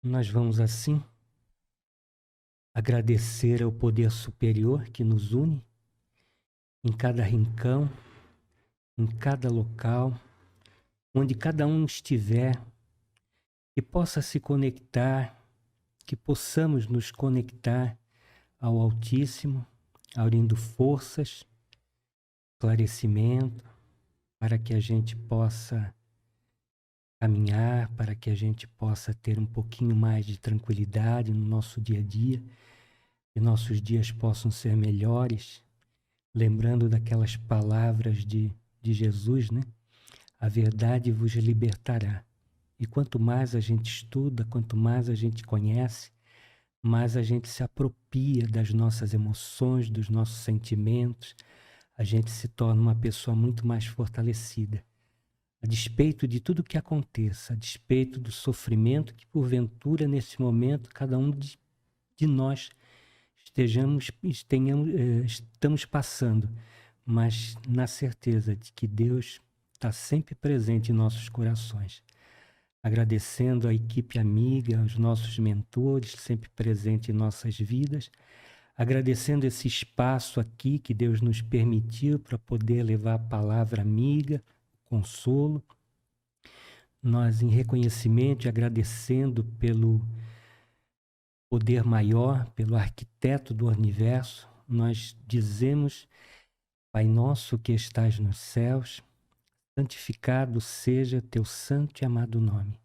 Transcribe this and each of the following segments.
Nós vamos assim agradecer ao poder superior que nos une em cada rincão, em cada local, onde cada um estiver, que possa se conectar, que possamos nos conectar ao Altíssimo, aurindo forças, esclarecimento, para que a gente possa caminhar, para que a gente possa ter um pouquinho mais de tranquilidade no nosso dia a dia, que nossos dias possam ser melhores, lembrando daquelas palavras de Jesus, né? A verdade vos libertará. E quanto mais a gente estuda, quanto mais a gente conhece, mais a gente se apropria das nossas emoções, dos nossos sentimentos, a gente se torna uma pessoa muito mais fortalecida. A despeito de tudo que aconteça, a despeito do sofrimento que porventura nesse momento cada um de nós estamos passando, mas na certeza de que Deus está sempre presente em nossos corações. Agradecendo à equipe amiga, aos nossos mentores, sempre presente em nossas vidas, agradecendo esse espaço aqui que Deus nos permitiu para poder levar a palavra amiga, consolo. Nós, em reconhecimento e agradecendo pelo poder maior, pelo arquiteto do universo, nós dizemos: Pai nosso que estás nos céus, santificado seja teu santo e amado nome.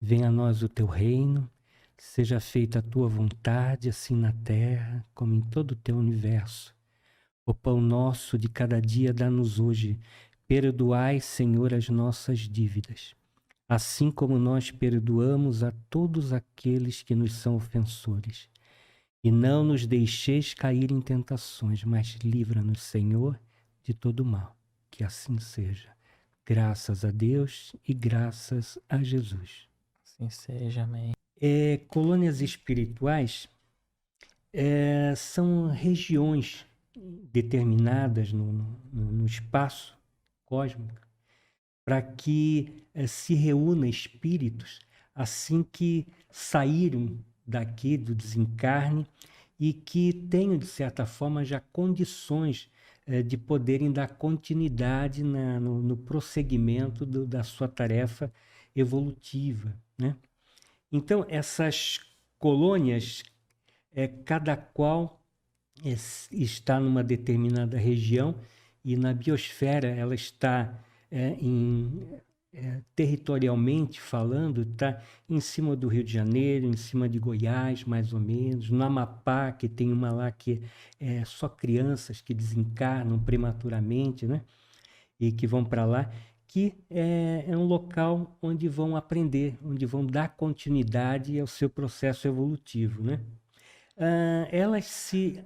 Venha a nós o teu reino, seja feita a tua vontade, assim na terra como em todo o teu universo. O pão nosso de cada dia dá-nos hoje. Perdoai, Senhor, as nossas dívidas, assim como nós perdoamos a todos aqueles que nos são ofensores. E não nos deixeis cair em tentações, mas livra-nos, Senhor, de todo mal. Que assim seja. Graças a Deus e graças a Jesus. Assim seja, amém. Colônias espirituais são regiões determinadas no espaço cósmico para que se reúnam espíritos assim que saíram daqui do desencarne e que tenham, de certa forma, já condições de poderem dar continuidade no prosseguimento da sua tarefa evolutiva, né? Então, essas colônias, cada qual está numa determinada região e na biosfera ela está territorialmente falando, está em cima do Rio de Janeiro, em cima de Goiás, mais ou menos, no Amapá, que tem uma lá que é só crianças que desencarnam prematuramente, né? E que vão para lá, que é um local onde vão aprender, onde vão dar continuidade ao seu processo evolutivo, né? Elas se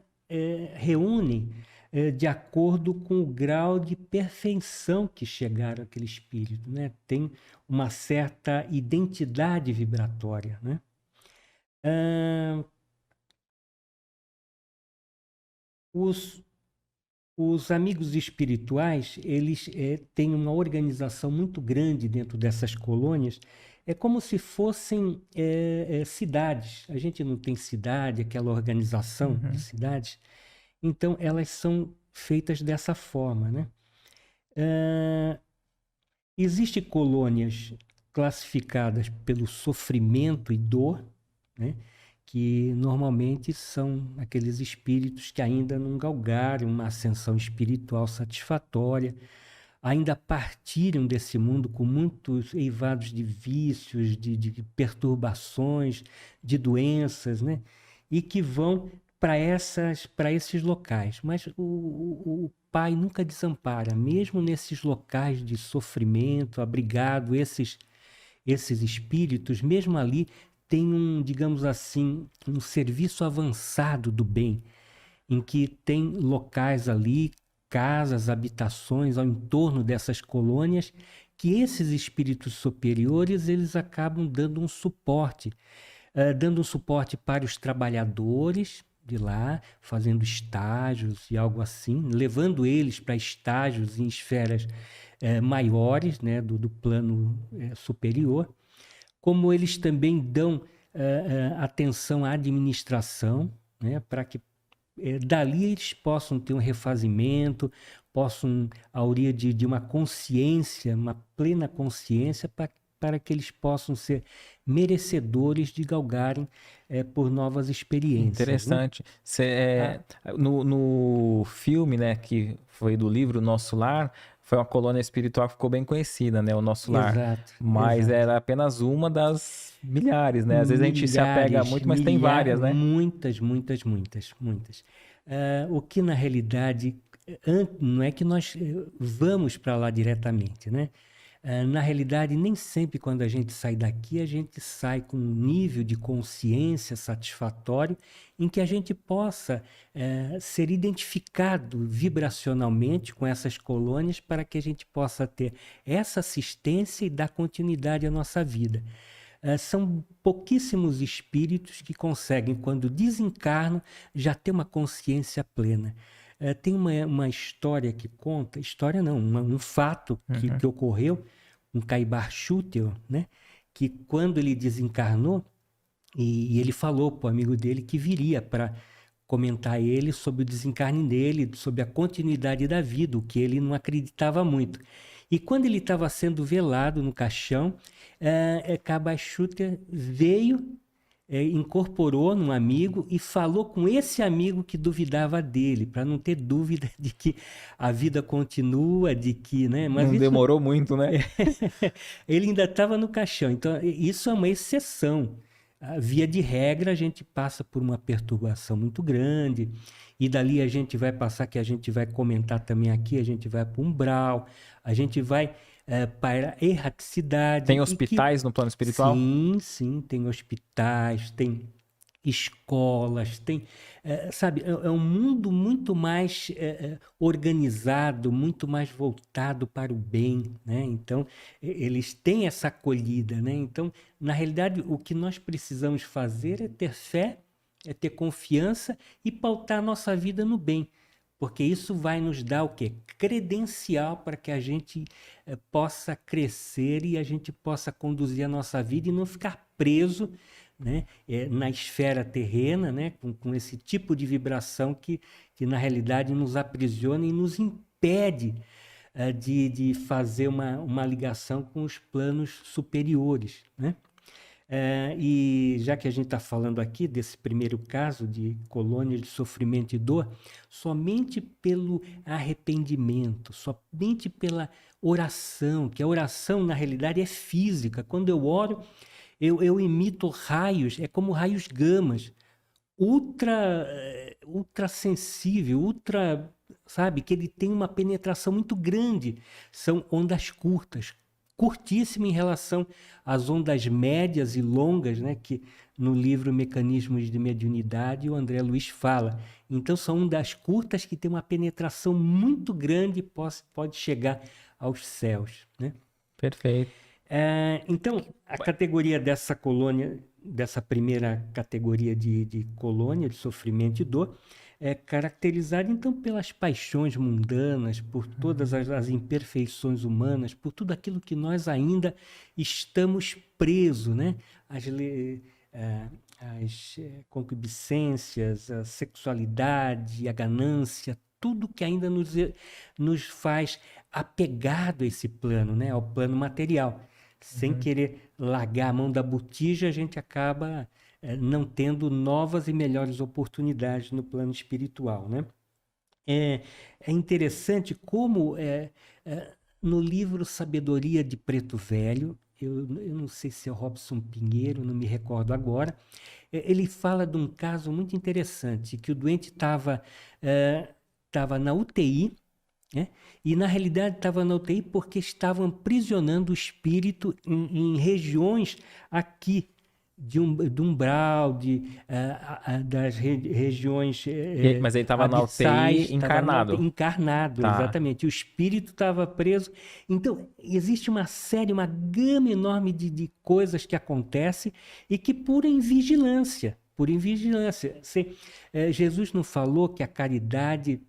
reúnem de acordo com o grau de perfeição que chegaram aquele espírito, né? Tem uma certa identidade vibratória, né? Os amigos espirituais, eles têm uma organização muito grande dentro dessas colônias, é como se fossem cidades. A gente não tem cidade, aquela organização de cidades, então elas são feitas dessa forma, né? Existem colônias classificadas pelo sofrimento e dor, né? Que normalmente são aqueles espíritos que ainda não galgaram uma ascensão espiritual satisfatória, ainda partiram desse mundo com muitos eivados de vícios, de perturbações, de doenças, né? E que vão para esses locais. Mas o Pai nunca desampara, mesmo nesses locais de sofrimento, abrigado, esses espíritos, mesmo ali, tem digamos assim, um serviço avançado do bem, em que tem locais ali, casas, habitações ao entorno dessas colônias, que esses espíritos superiores eles acabam dando um suporte para os trabalhadores de lá, fazendo estágios e algo assim, levando eles para estágios em esferas maiores, né, do plano superior, como eles também dão atenção à administração, né, para que dali eles possam ter um refazimento, possam, a origem de uma consciência, uma plena consciência, para que eles possam ser merecedores de galgarem por novas experiências. Interessante. No filme, né, que foi do livro Nosso Lar, foi uma colônia espiritual que ficou bem conhecida, né, o Nosso Lar. Exato. Mas exato. era apenas uma das milhares, né? Às vezes a gente se apega muito, mas tem várias, né? Muitas. O que na realidade não é que nós vamos para lá diretamente, né? Na realidade, nem sempre quando a gente sai daqui, a gente sai com um nível de consciência satisfatório em que a gente possa ser identificado vibracionalmente com essas colônias para que a gente possa ter essa assistência e dar continuidade à nossa vida. São pouquíssimos espíritos que conseguem, quando desencarnam, já ter uma consciência plena. Tem uma história que conta, história não, um fato que ocorreu, um Caibar Schutel, né? Que quando ele desencarnou, e ele falou para o amigo dele que viria para comentar ele sobre o desencarne dele, sobre a continuidade da vida, o que ele não acreditava muito. E quando ele estava sendo velado no caixão, Caibar Schutel veio, incorporou num amigo e falou com esse amigo que duvidava dele, para não ter dúvida de que a vida continua, de que, né? Mas não demorou muito, né? Ele ainda estava no caixão. Então, isso é uma exceção. Via de regra, a gente passa por uma perturbação muito grande, e dali a gente vai passar, que a gente vai comentar também aqui, a gente vai para o umbral, a gente vai para a erraticidade. Tem hospitais no plano espiritual? Sim, tem hospitais, tem escolas, tem, sabe, é um mundo muito mais organizado, muito mais voltado para o bem, né? Então, eles têm essa acolhida, né? Então, na realidade, o que nós precisamos fazer é ter fé, é ter confiança e pautar a nossa vida no bem, porque isso vai nos dar o quê? Credencial para que a gente possa crescer e a gente possa conduzir a nossa vida e não ficar preso, né, na esfera terrena, né, com esse tipo de vibração que na realidade nos aprisiona e nos impede de fazer uma ligação com os planos superiores, né? E já que a gente está falando aqui desse primeiro caso de colônia de sofrimento e dor, somente pelo arrependimento, somente pela oração, que a oração na realidade é física. Quando eu oro, eu emito raios, é como raios gamas, ultra sensível, sabe, que ele tem uma penetração muito grande. São ondas curtas, curtíssima em relação às ondas médias e longas, né, que no livro Mecanismos de Mediunidade o André Luiz fala. Então são ondas curtas que têm uma penetração muito grande e pode chegar aos céus, né? Perfeito. Então, a categoria dessa colônia, dessa primeira categoria de colônia de sofrimento e dor, é caracterizada então pelas paixões mundanas, por todas as imperfeições humanas, por tudo aquilo que nós ainda estamos presos, né? As concupiscências, a sexualidade, a ganância, tudo que ainda nos faz apegado a esse plano, né? Ao plano material. Sem querer largar a mão da botija, a gente acaba não tendo novas e melhores oportunidades no plano espiritual, né? É interessante como no livro Sabedoria de Preto Velho, eu não sei se é o Robson Pinheiro, não me recordo agora, ele fala de um caso muito interessante, que o doente estava na UTI, né? E na realidade estava na UTI porque estavam aprisionando o espírito em regiões aqui de umbral, das regiões Mas ele estava na UTI encarnado. Encarnado, Tá. exatamente. O espírito estava preso. Então, existe uma gama enorme de coisas que acontecem e que por invigilância. Jesus não falou que a caridade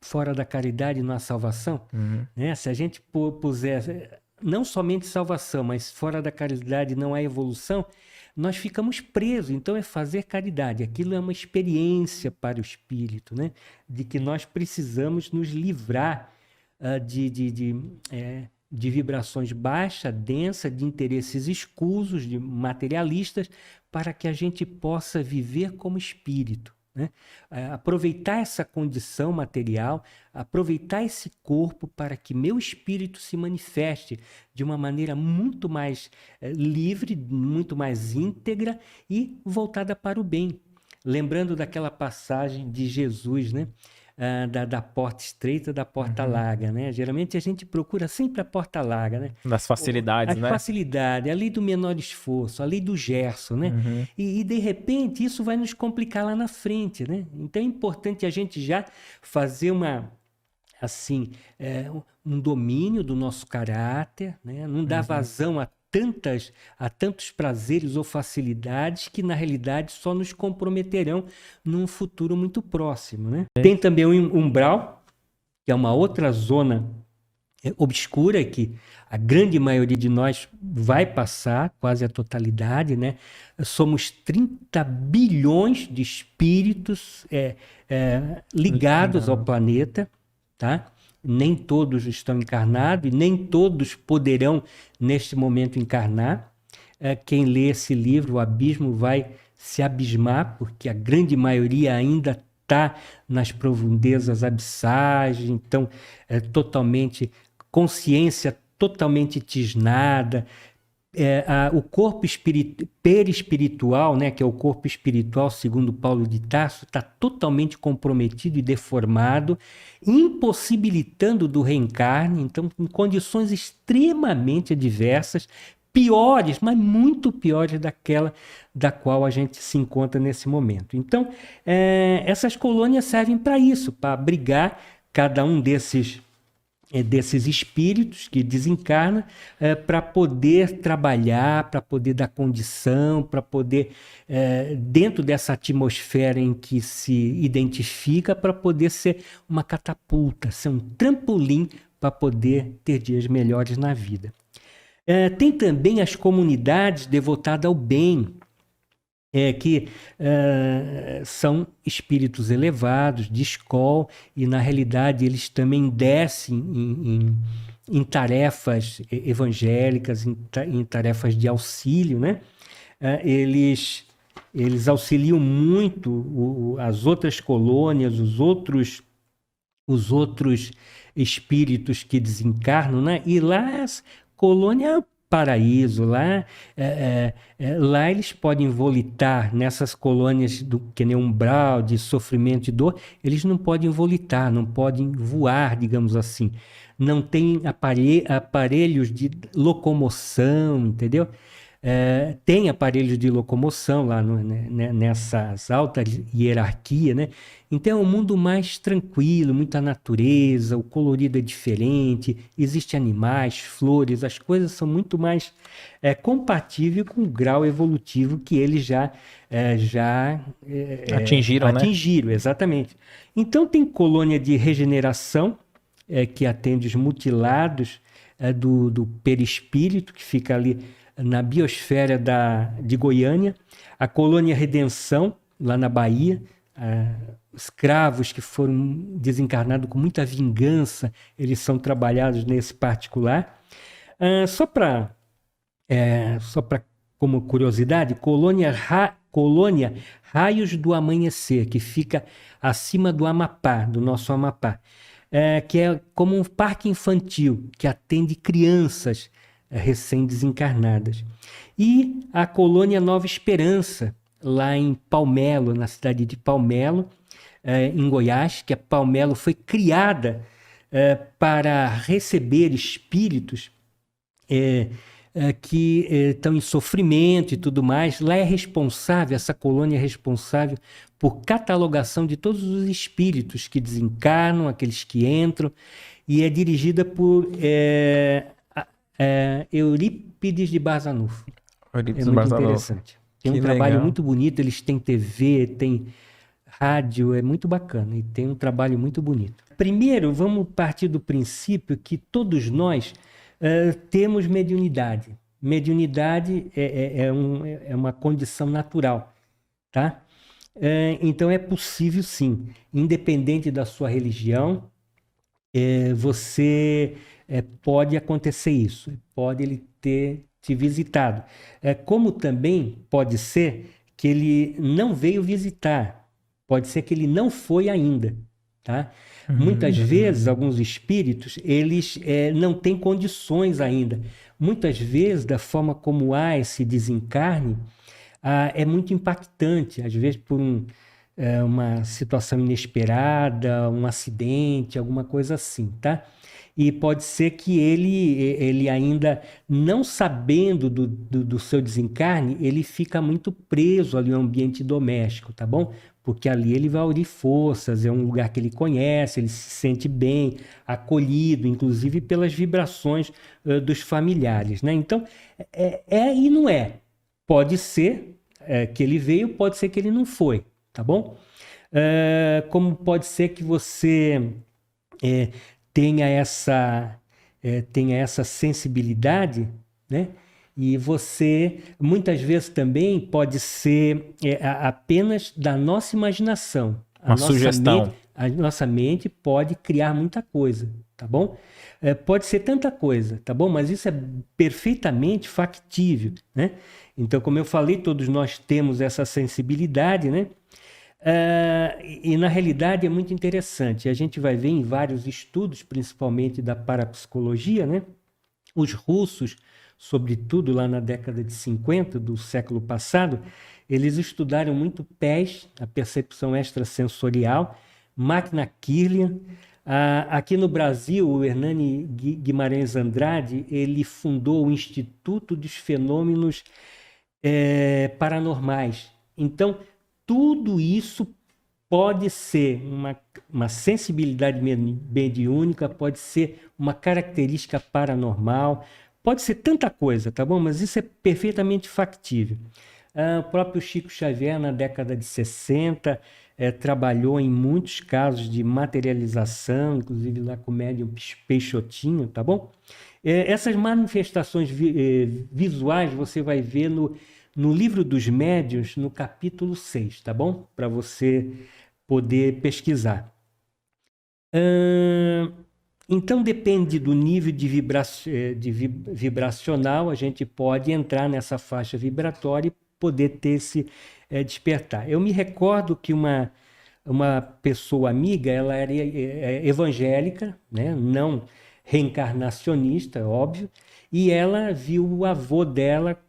fora da caridade não há salvação? Né? Se a gente puser não somente salvação, mas fora da caridade não há evolução, nós ficamos presos. Então é fazer caridade. Aquilo é uma experiência para o espírito, né? De que nós precisamos nos livrar de vibrações baixas, densas, de interesses escusos, de materialistas, para que a gente possa viver como espírito, né? Aproveitar essa condição material, aproveitar esse corpo para que meu espírito se manifeste de uma maneira muito mais livre, muito mais íntegra e voltada para o bem. Lembrando daquela passagem de Jesus, né? Da porta estreita, da porta larga, né? Geralmente a gente procura sempre a porta larga, né? Das facilidades, A né? facilidade, a lei do menor esforço, a lei do Gerson, né? E de repente isso vai nos complicar lá na frente, né? Então é importante a gente já fazer um domínio do nosso caráter, né? Não dar vazão a tantos prazeres ou facilidades que na realidade só nos comprometerão num futuro muito próximo, né? Tem também o umbral, que é uma outra zona obscura que a grande maioria de nós vai passar, quase a totalidade, né? Somos 30 bilhões de espíritos ligados ao planeta, tá? Nem todos estão encarnados e nem todos poderão, neste momento, encarnar. Quem lê esse livro, O Abismo, vai se abismar, porque a grande maioria ainda está nas profundezas abissais, então, consciência totalmente tisnada. O corpo perispiritual, né, que é o corpo espiritual, segundo Paulo de Tarso, está totalmente comprometido e deformado, impossibilitando do reencarne, então, em condições extremamente adversas, piores, mas muito piores daquela da qual a gente se encontra nesse momento. Então, essas colônias servem para isso, para abrigar cada um desses espíritos que desencarnam, para poder trabalhar, para poder dar condição, para poder, dentro dessa atmosfera em que se identifica, para poder ser uma catapulta, ser um trampolim para poder ter dias melhores na vida. Tem também as comunidades devotadas ao bem, que são espíritos elevados, de escola, e na realidade eles também descem em tarefas evangélicas, em tarefas de auxílio, né? Eles auxiliam muito as outras colônias, os outros espíritos que desencarnam, né? E lá as colônias paraíso, lá eles podem volitar nessas colônias que nem umbral, de sofrimento e dor, eles não podem volitar, não podem voar, digamos assim. Não tem aparelhos de locomoção, entendeu? Tem aparelhos de locomoção lá nessas altas hierarquias, né? Então é um mundo mais tranquilo, muita natureza, o colorido é diferente, existem animais, flores, as coisas são muito mais compatíveis com o grau evolutivo que eles já atingiram, né? Atingiram, exatamente. Então tem colônia de regeneração, que atende os mutilados do perispírito, que fica ali na biosfera de Goiânia, a colônia Redenção, lá na Bahia, escravos que foram desencarnados com muita vingança, eles são trabalhados nesse particular. Só para como curiosidade, colônia Raios do Amanhecer, que fica acima do Amapá, do nosso Amapá, que é como um parque infantil que atende crianças recém-desencarnadas. E a colônia Nova Esperança, lá em Palmelo, na cidade de Palmelo, em Goiás, que a Palmelo foi criada para receber espíritos que estão em sofrimento e tudo mais. Lá essa colônia é responsável por catalogação de todos os espíritos que desencarnam, aqueles que entram, e é dirigida por Eurípides de Barzanufo. É muito interessante. Tem um trabalho muito bonito, eles têm TV, tem rádio, é muito bacana e tem um trabalho muito bonito. Primeiro, vamos partir do princípio que todos nós temos mediunidade. Mediunidade é uma condição natural, tá? Então é possível sim, independente da sua religião, você pode acontecer isso, pode ele ter te visitado. Como também pode ser que ele não veio visitar, pode ser que ele não foi ainda, tá? Muitas vezes, alguns espíritos, eles não têm condições ainda. Muitas vezes, da forma como há esse desencarne, é muito impactante, às vezes por uma situação inesperada, um acidente, alguma coisa assim, tá? E pode ser que ele ainda, não sabendo do seu desencarne, ele fica muito preso ali no ambiente doméstico, tá bom? Porque ali ele vai unir forças, é um lugar que ele conhece, ele se sente bem, acolhido, inclusive pelas vibrações dos familiares, né? Então, e não é. Pode ser que ele veio, pode ser que ele não foi, tá bom? Como pode ser que você tenha essa sensibilidade, né? E você, muitas vezes também pode ser apenas da nossa imaginação. Uma sugestão. A nossa mente pode criar muita coisa, tá bom? Pode ser tanta coisa, tá bom? Mas isso é perfeitamente factível, né? Então, como eu falei, todos nós temos essa sensibilidade, né? E na realidade é muito interessante. A gente vai ver em vários estudos, principalmente da parapsicologia, né? Os russos, sobretudo lá na década de 50 do século passado, eles estudaram muito PES, a percepção extrasensorial, máquina Kirlian. Aqui no Brasil, o Hernani Guimarães Andrade, ele fundou o Instituto dos Fenômenos Paranormais. Então, tudo isso pode ser uma sensibilidade mediúnica, pode ser uma característica paranormal, pode ser tanta coisa, tá bom? Mas isso é perfeitamente factível. O próprio Chico Xavier, na década de 60, trabalhou em muitos casos de materialização, inclusive lá com o médium Peixotinho, tá bom? Essas manifestações visuais você vai ver no Livro dos Médiuns, no capítulo 6, tá bom? Para você poder pesquisar. Então, depende do nível de vibracional, a gente pode entrar nessa faixa vibratória e poder ter esse despertar. Eu me recordo que uma pessoa amiga, ela era evangélica, né? Não reencarnacionista, óbvio, e ela viu o avô dela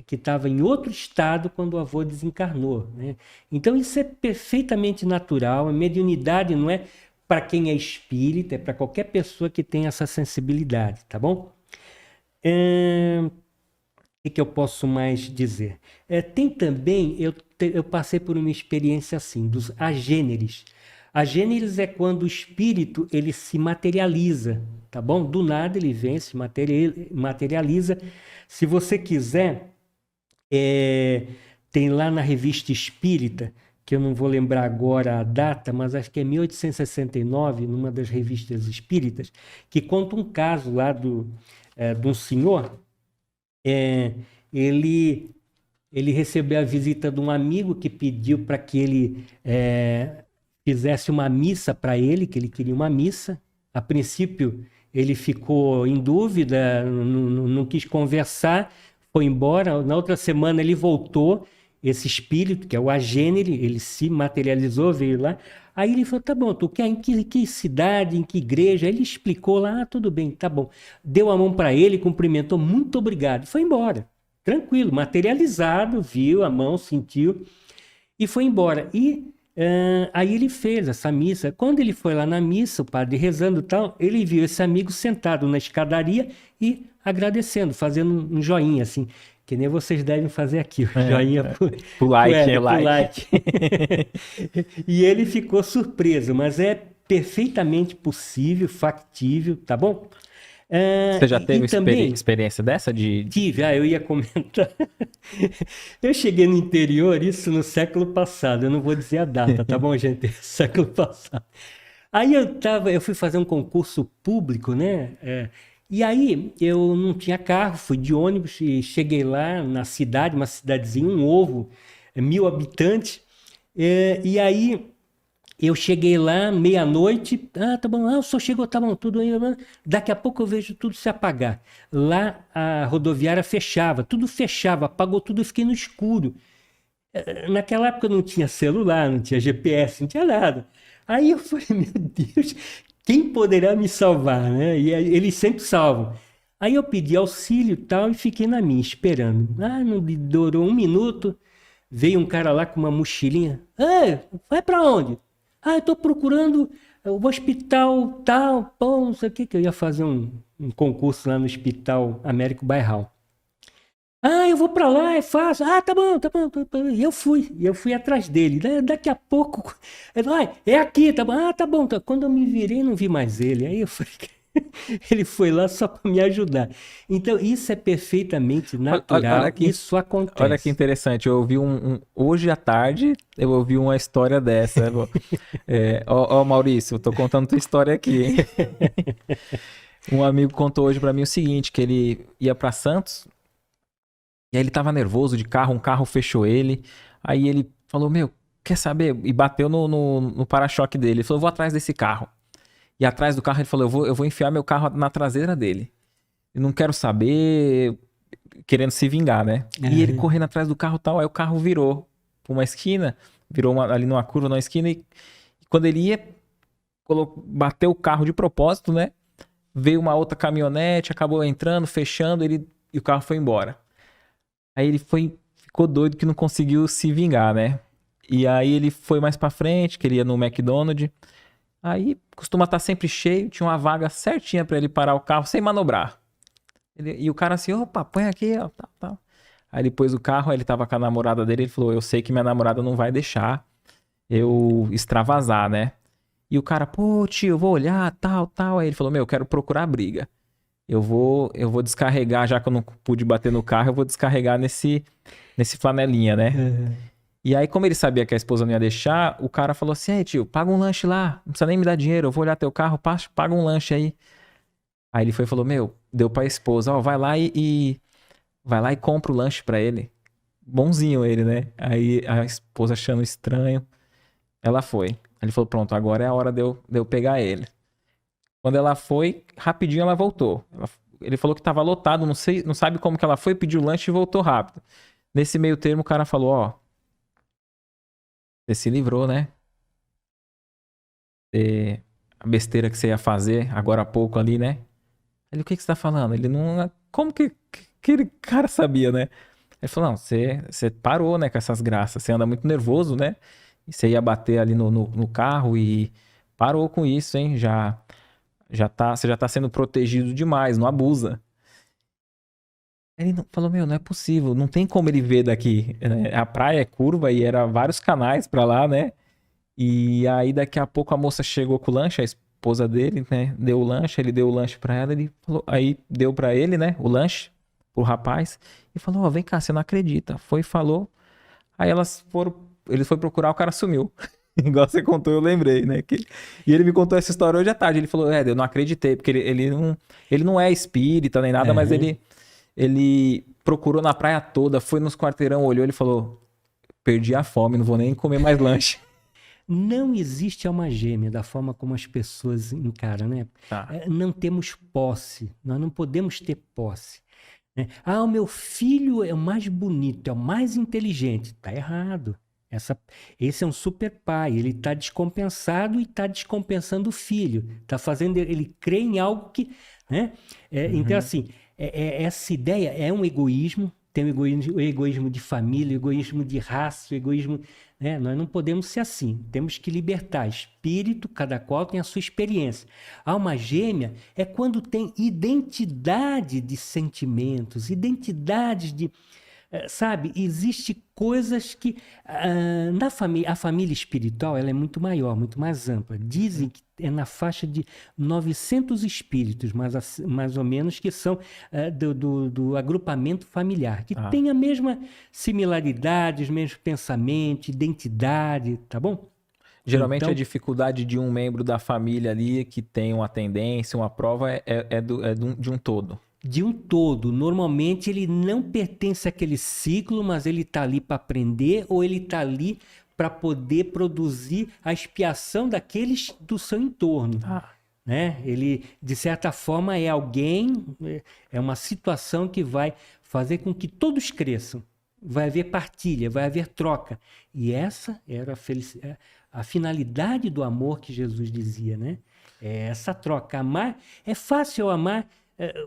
que estava em outro estado quando o avô desencarnou, né? Então isso é perfeitamente natural. A mediunidade não é para quem é espírita, é para qualquer pessoa que tem essa sensibilidade, tá bom? O que eu posso mais dizer? Tem também, eu passei por uma experiência assim, dos agêneres. Agêneres é quando o espírito ele se materializa, tá bom? Do nada ele vem, se materializa. Se você quiser, tem lá na Revista Espírita, que eu não vou lembrar agora a data, mas acho que é 1869, numa das revistas espíritas, que conta um caso lá de um senhor. Ele recebeu a visita de um amigo que pediu para que ele fizesse uma missa para ele, que ele queria uma missa. A princípio, ele ficou em dúvida, não quis conversar, foi embora. Na outra semana, ele voltou. Esse espírito, que é o agênere, ele se materializou, veio lá. Aí ele falou, tá bom, tu quer em que cidade, em que igreja? Aí ele explicou lá, tudo bem, tá bom. Deu a mão para ele, cumprimentou, muito obrigado. Foi embora, tranquilo, materializado, viu a mão, sentiu e foi embora. E aí ele fez essa missa. Quando ele foi lá na missa, o padre rezando e tal, ele viu esse amigo sentado na escadaria e agradecendo, fazendo um joinha assim. Que nem vocês devem fazer aqui, o joinha pro like. E ele ficou surpreso, mas é perfeitamente possível, factível, tá bom? Você já teve também, experiência dessa? Tive, eu ia comentar. Eu cheguei no interior, isso no século passado, eu não vou dizer a data, tá bom, gente? Século passado. Aí eu fui fazer um concurso público, né? E aí eu não tinha carro, fui de ônibus e cheguei lá na cidade, uma cidadezinha, um ovo, 1.000 habitantes. E aí eu cheguei lá meia-noite, tá bom, o senhor chegou, tá bom, tudo aí. Daqui a pouco eu vejo tudo se apagar. Lá a rodoviária fechava, tudo fechava, apagou tudo, eu fiquei no escuro. Naquela época não tinha celular, não tinha GPS, não tinha nada. Aí eu falei, meu Deus, quem poderá me salvar, né? E aí, eles sempre salvam. Aí eu pedi auxílio e tal e fiquei na minha, esperando. Não durou 1 minuto, veio um cara lá com uma mochilinha. Vai pra onde? Eu tô procurando o hospital tal, pô, não sei o que, que eu ia fazer um concurso lá no Hospital Américo Bairral. Eu vou pra lá, é fácil. Tá bom, tá bom. Tá bom. E eu fui atrás dele. Daqui a pouco, ele vai, é aqui, tá bom. Tá bom. Tá. Quando eu me virei, não vi mais ele. Aí eu falei, ele foi lá só para me ajudar. Então, isso é perfeitamente natural, isso acontece. Olha que interessante, eu ouvi hoje à tarde, eu ouvi uma história dessa. Maurício, eu tô contando tua história aqui, hein? Um amigo contou hoje para mim o seguinte, que ele ia para Santos, e aí ele tava nervoso de carro, um carro fechou ele, aí ele falou, meu, quer saber? E bateu no para-choque dele, ele falou, vou atrás desse carro. E atrás do carro ele falou, eu vou enfiar meu carro na traseira dele. Eu não quero saber, querendo se vingar, né? E ele correndo atrás do carro e tal, aí o carro virou pra uma esquina, virou ali numa curva, numa esquina, e quando ele ia, bateu o carro de propósito, né? Veio uma outra caminhonete, acabou entrando, fechando, e o carro foi embora. Aí ele ficou doido que não conseguiu se vingar, né? E aí ele foi mais pra frente, queria ir no McDonald's. Aí costuma estar sempre cheio, tinha uma vaga certinha pra ele parar o carro sem manobrar. E o cara assim, opa, põe aqui, ó, tal. Aí ele pôs o carro, aí ele tava com a namorada dele, ele falou, eu sei que minha namorada não vai deixar eu extravasar, né? E o cara, pô, tio, eu vou olhar, tal. Aí ele falou, meu, eu quero procurar briga. Eu vou descarregar, já que eu não pude bater no carro, eu vou descarregar nesse flanelinha, né? E aí, como ele sabia que a esposa não ia deixar, o cara falou assim, tio, paga um lanche lá, não precisa nem me dar dinheiro, eu vou olhar teu carro, paga um lanche aí. Aí ele foi e falou, meu, deu pra esposa, vai lá e compra o lanche pra ele. Bonzinho ele, né? Aí a esposa achando estranho, ela foi. Aí ele falou, pronto, agora é a hora de eu pegar ele. Quando ela foi, rapidinho ela voltou. Ele falou que tava lotado, não sabe como que ela foi, pediu lanche e voltou rápido. Nesse meio termo, o cara falou, você se livrou, né? A besteira que você ia fazer agora há pouco ali, né? Ele, o que você tá falando? Ele não... Como que aquele cara sabia, né? Ele falou, não, você parou, né, com essas graças. Você anda muito nervoso, né? E você ia bater ali no carro e parou com isso, hein? Você já tá sendo protegido demais, não abusa. Ele falou, meu, não é possível, não tem como ele ver daqui. A praia é curva e era vários canais pra lá, né? E aí daqui a pouco a moça chegou com o lanche, a esposa dele, né? Deu o lanche, ele deu o lanche pra ela, ele falou, aí deu pra ele, né? O lanche pro rapaz e falou, vem cá, você não acredita. Foi e falou. Aí ele foi procurar, o cara sumiu. Igual você contou, eu lembrei, né? E ele me contou essa história hoje à tarde. Ele falou, eu não acreditei, porque ele não é espírita nem nada, mas ele procurou na praia toda, foi nos quarteirão, olhou, ele falou, perdi a fome, não vou nem comer mais lanche. Não existe alma gêmea da forma como as pessoas encaram, né? Tá. Não temos posse, nós não podemos ter posse. Né? O meu filho é o mais bonito, é o mais inteligente. Tá errado. Esse é um super pai, ele está descompensado e está descompensando o filho. Tá fazendo, ele crê em algo que... Né? Então, assim, essa ideia é um egoísmo, tem o egoísmo de família, o egoísmo de raça, o egoísmo... Né? Nós não podemos ser assim, temos que libertar. Espírito, cada qual tem a sua experiência. Alma gêmea é quando tem identidade de sentimentos, identidades de... Sabe, existe coisas que a família espiritual ela é muito maior, muito mais ampla. Dizem que é na faixa de 900 espíritos, mais ou menos, que são do agrupamento familiar, que tem a mesma similaridade, os mesmos pensamentos, identidade, tá bom? Geralmente Então, a dificuldade de um membro da família ali que tem uma tendência, uma prova, de um todo. de um todo, normalmente ele não pertence àquele ciclo, mas ele está ali para aprender ou ele está ali para poder produzir a expiação daqueles do seu entorno. Né? Ele, de certa forma, é alguém, é uma situação que vai fazer com que todos cresçam. Vai haver partilha, vai haver troca. E essa era a finalidade do amor que Jesus dizia, né? É essa troca. Amar, é fácil amar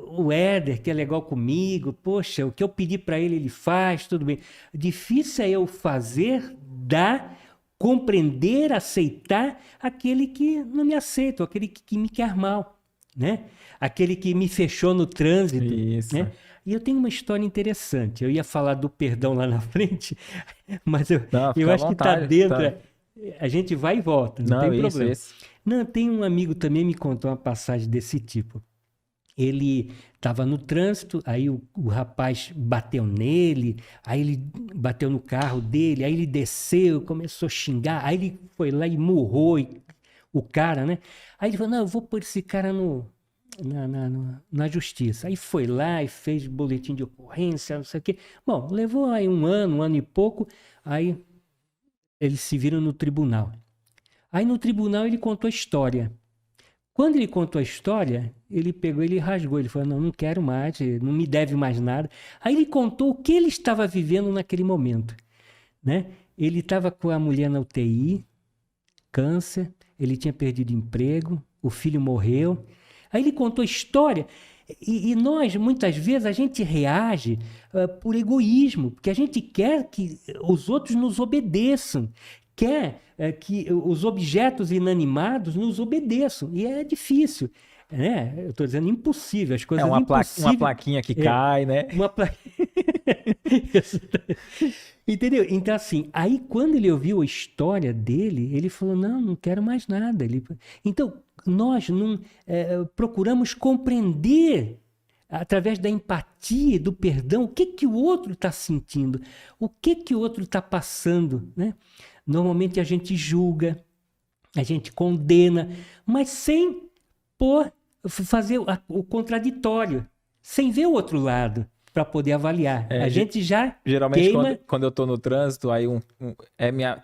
o Éder, que é legal comigo, poxa, o que eu pedi para ele, ele faz, tudo bem. Difícil é eu fazer, dar, compreender, aceitar aquele que não me aceita, aquele que me quer mal, né? Aquele que me fechou no trânsito, Isso. né? E eu tenho uma história interessante. Eu ia falar do perdão lá na frente, mas eu Fica à acho que está vontade, dentro. tá. A gente vai e volta, não tem problema. Isso. Não, tem um amigo também me contou uma passagem desse tipo. Ele estava no trânsito, aí o rapaz bateu nele, aí ele bateu no carro dele, aí ele desceu, começou a xingar, aí ele foi lá e murrou o cara, né? Aí ele falou, não, eu vou pôr esse cara na justiça. Aí foi lá e fez boletim de ocorrência, não sei o quê. Bom, levou aí um ano e pouco, aí eles se viram no tribunal. Aí no tribunal ele contou a história. Quando ele contou a história, ele pegou, ele rasgou, ele falou, não quero mais, não me deve mais nada. Aí ele contou o que ele estava vivendo naquele momento, né? Ele estava com a mulher na UTI, câncer, ele tinha perdido emprego, o filho morreu. Aí ele contou a história e nós, muitas vezes, a gente reage por egoísmo, porque a gente quer que os outros nos obedeçam, quer que os objetos inanimados nos obedeçam. E é difícil, né? Eu estou dizendo impossível, as coisas impossíveis. Uma plaquinha que cai, né? Uma plaquinha. Entendeu? Então, assim, aí quando ele ouviu a história dele, ele falou, não quero mais nada. Então, nós não procuramos compreender através da empatia, do perdão, o que o outro está sentindo, o que o outro está passando, né? Normalmente a gente julga, a gente condena, mas sem fazer o contraditório, sem ver o outro lado para poder avaliar. A gente já geralmente queima... quando eu tô no trânsito, aí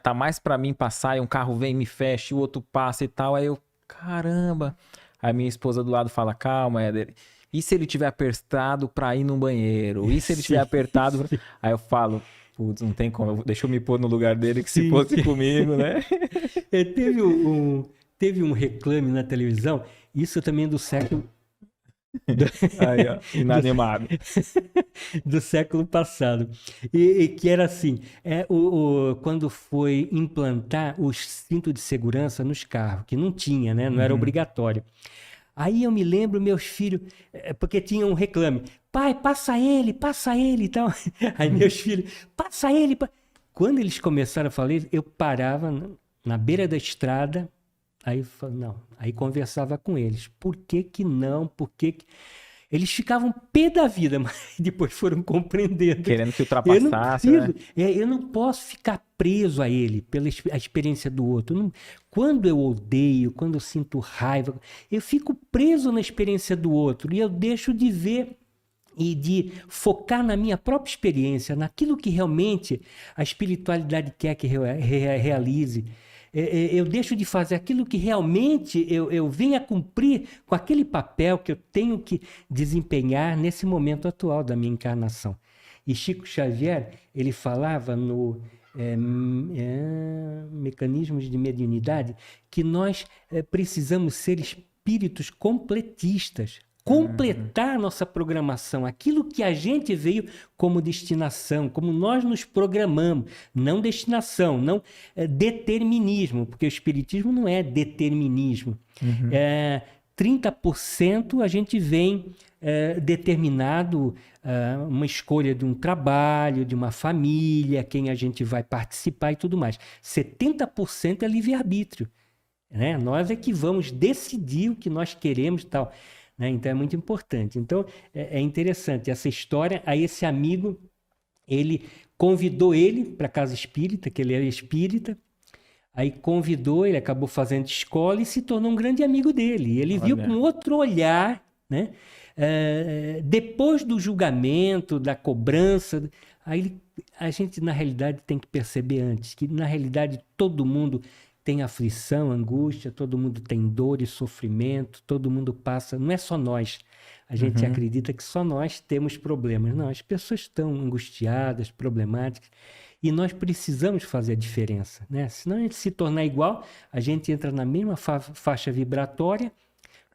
tá mais para mim passar e um carro vem e me fecha, e o outro passa e tal, aí eu, caramba. Aí minha esposa do lado fala, calma, Éder. E se ele tiver apertado para ir no banheiro? E se ele tiver apertado... Aí eu falo, putz, não tem como, deixa eu me pôr no lugar dele, que se fosse comigo, né? Teve um reclame na televisão, isso também do século... Aí, ó, inanimado. Do século passado. E que era assim, quando foi implantar o cinto de segurança nos carros, que não tinha, né? Não era obrigatório. Aí eu me lembro, meus filhos, porque tinha um reclame, pai, passa ele e tal. Aí meus filhos, passa ele. Quando eles começaram a falar, eu parava na beira da estrada, aí conversava com eles. Por que não? Por que... Eles ficavam pé da vida, mas depois foram compreendendo. Querendo que ultrapassasse, né? Eu não posso ficar preso a ele, pela experiência do outro. Quando eu odeio, quando eu sinto raiva, eu fico preso na experiência do outro e eu deixo de ver e de focar na minha própria experiência, naquilo que realmente a espiritualidade quer que realize. Eu deixo de fazer aquilo que realmente eu venho a cumprir com aquele papel que eu tenho que desempenhar nesse momento atual da minha encarnação. E Chico Xavier, ele falava no Mecanismos de Mediunidade que nós precisamos ser espíritos completistas, completar nossa programação, aquilo que a gente veio como destinação, como nós nos programamos, não destinação, não determinismo, porque o espiritismo não é determinismo. 30% a gente vem determinado uma escolha de um trabalho, de uma família, quem a gente vai participar e tudo mais. 70% é livre-arbítrio, né? Nós é que vamos decidir o que nós queremos e tal. Né? Então é muito importante. Então é interessante essa história. Aí esse amigo, ele convidou ele para a casa espírita, que ele era espírita. Aí convidou, ele acabou fazendo escola e se tornou um grande amigo dele. E ele viu Olha. com outro olhar, né? Depois do julgamento, da cobrança, aí a gente, na realidade, tem que perceber antes que, na realidade, todo mundo tem aflição, angústia, todo mundo tem dor e sofrimento, todo mundo passa, não é só nós. A gente acredita que só nós temos problemas. Não, as pessoas estão angustiadas, problemáticas, e nós precisamos fazer a diferença, né? Senão a gente se tornar igual, a gente entra na mesma faixa vibratória,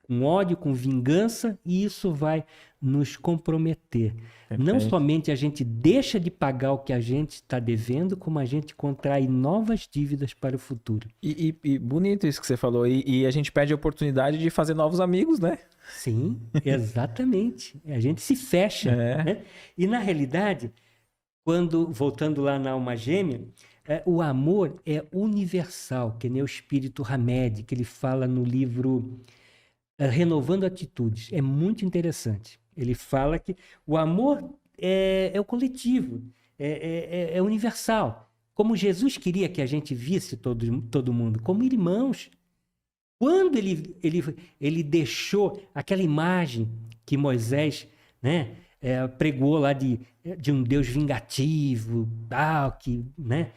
com ódio, com vingança, e isso vai nos comprometer. Perfeito. Não somente a gente deixa de pagar o que a gente está devendo, como a gente contrai novas dívidas para o futuro. E bonito isso que você falou. E a gente perde a oportunidade de fazer novos amigos, né? Sim, exatamente. A gente se fecha. Né? E, na realidade, voltando lá na alma gêmea, o amor é universal, que nem o espírito Hamed, que ele fala no livro Renovando Atitudes. É muito interessante. Ele fala que o amor é o coletivo, é universal. Como Jesus queria que a gente visse todo mundo, como irmãos. Quando ele deixou aquela imagem que Moisés, né, pregou lá de um Deus vingativo, né?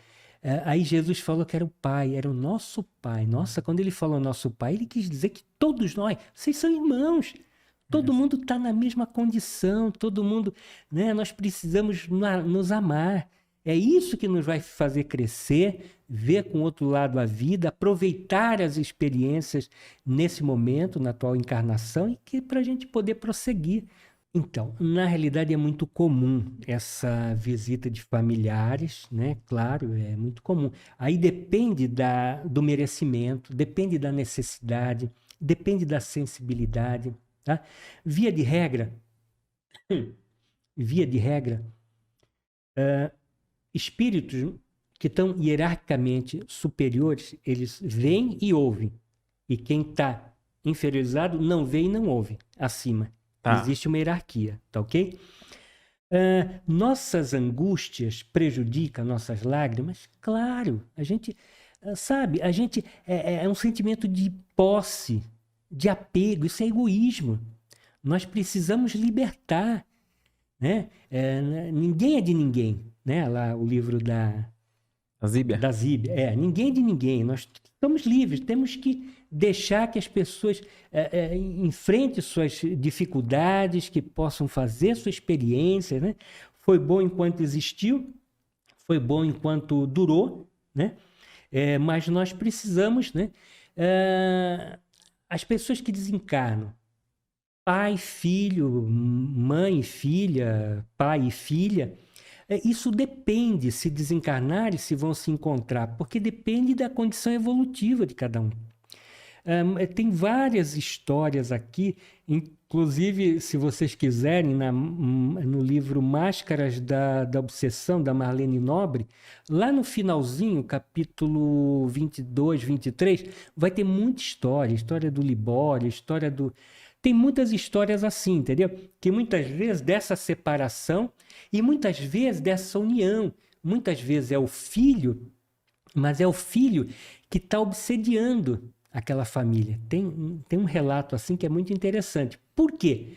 Aí Jesus falou que era o Pai, era o nosso Pai. Nossa, quando ele falou nosso Pai, ele quis dizer que todos nós, vocês são irmãos. Todo mundo está na mesma condição, todo mundo, né? Nós precisamos nos amar. É isso que nos vai fazer crescer, ver com o outro lado a vida, aproveitar as experiências nesse momento, na atual encarnação, e que para a gente poder prosseguir. Então, na realidade é muito comum essa visita de familiares, né? Claro, é muito comum. Aí depende do merecimento, depende da necessidade, depende da sensibilidade, tá? Via de regra, espíritos que estão hierarquicamente superiores, eles veem e ouvem. E quem está inferiorizado não vê e não ouve acima. Tá. Existe uma hierarquia, tá ok? Nossas angústias prejudicam nossas lágrimas? Claro, a gente, sabe, a gente é um sentimento de posse, de apego, isso é egoísmo. Nós precisamos libertar, né? Ninguém é de ninguém, né? Lá o livro da Zíbia. Ninguém é de ninguém, nós estamos livres, temos que deixar que as pessoas enfrentem suas dificuldades, que possam fazer sua experiência, né? Foi bom enquanto existiu, foi bom enquanto durou, né? Mas nós precisamos, né? As pessoas que desencarnam, pai, filho, mãe e filha, pai e filha, isso depende, se desencarnarem, se vão se encontrar, porque depende da condição evolutiva de cada um. Tem várias histórias aqui, inclusive, se vocês quiserem, no livro Máscaras da Obsessão, da Marlene Nobre, lá no finalzinho, capítulo 22, 23, vai ter muita história do Libório, história do... Tem muitas histórias assim, entendeu? Que muitas vezes dessa separação e muitas vezes dessa união. Muitas vezes é o filho, mas é o filho que está obsediando aquela família. Tem um relato assim que é muito interessante. Por quê?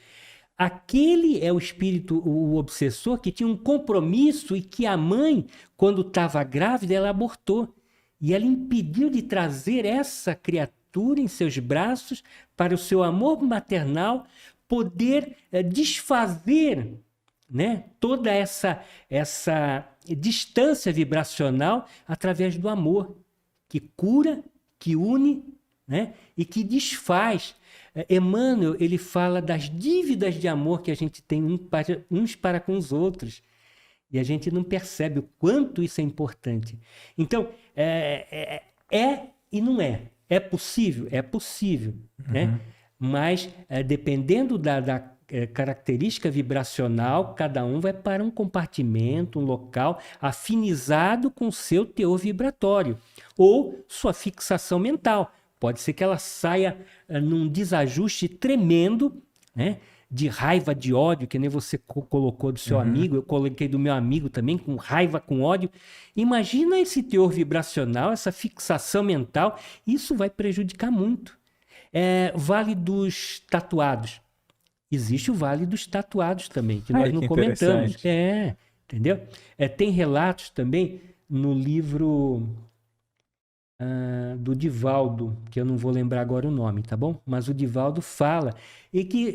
Aquele é o espírito, o obsessor, que tinha um compromisso e que a mãe, quando estava grávida, ela abortou. E ela impediu de trazer essa criatura em seus braços para o seu amor maternal poder desfazer, né, toda essa distância vibracional através do amor, que cura, que une, né, e que desfaz. Emmanuel, ele fala das dívidas de amor que a gente tem uns para com os outros. E a gente não percebe o quanto isso é importante. Então, e não é. É possível? É possível. Né? Mas, dependendo da característica vibracional, cada um vai para um compartimento, um local afinizado com o seu teor vibratório ou sua fixação mental. Pode ser que ela saia num desajuste tremendo, né? de raiva, de ódio, que nem você colocou do seu amigo, eu coloquei do meu amigo também, com raiva, com ódio. Imagina esse teor vibracional, essa fixação mental, isso vai prejudicar muito. Vale dos tatuados. Existe o Vale dos Tatuados também, que nós não comentamos. Entendeu? Tem relatos também no livro do Divaldo, que eu não vou lembrar agora o nome, tá bom? Mas o Divaldo fala, e que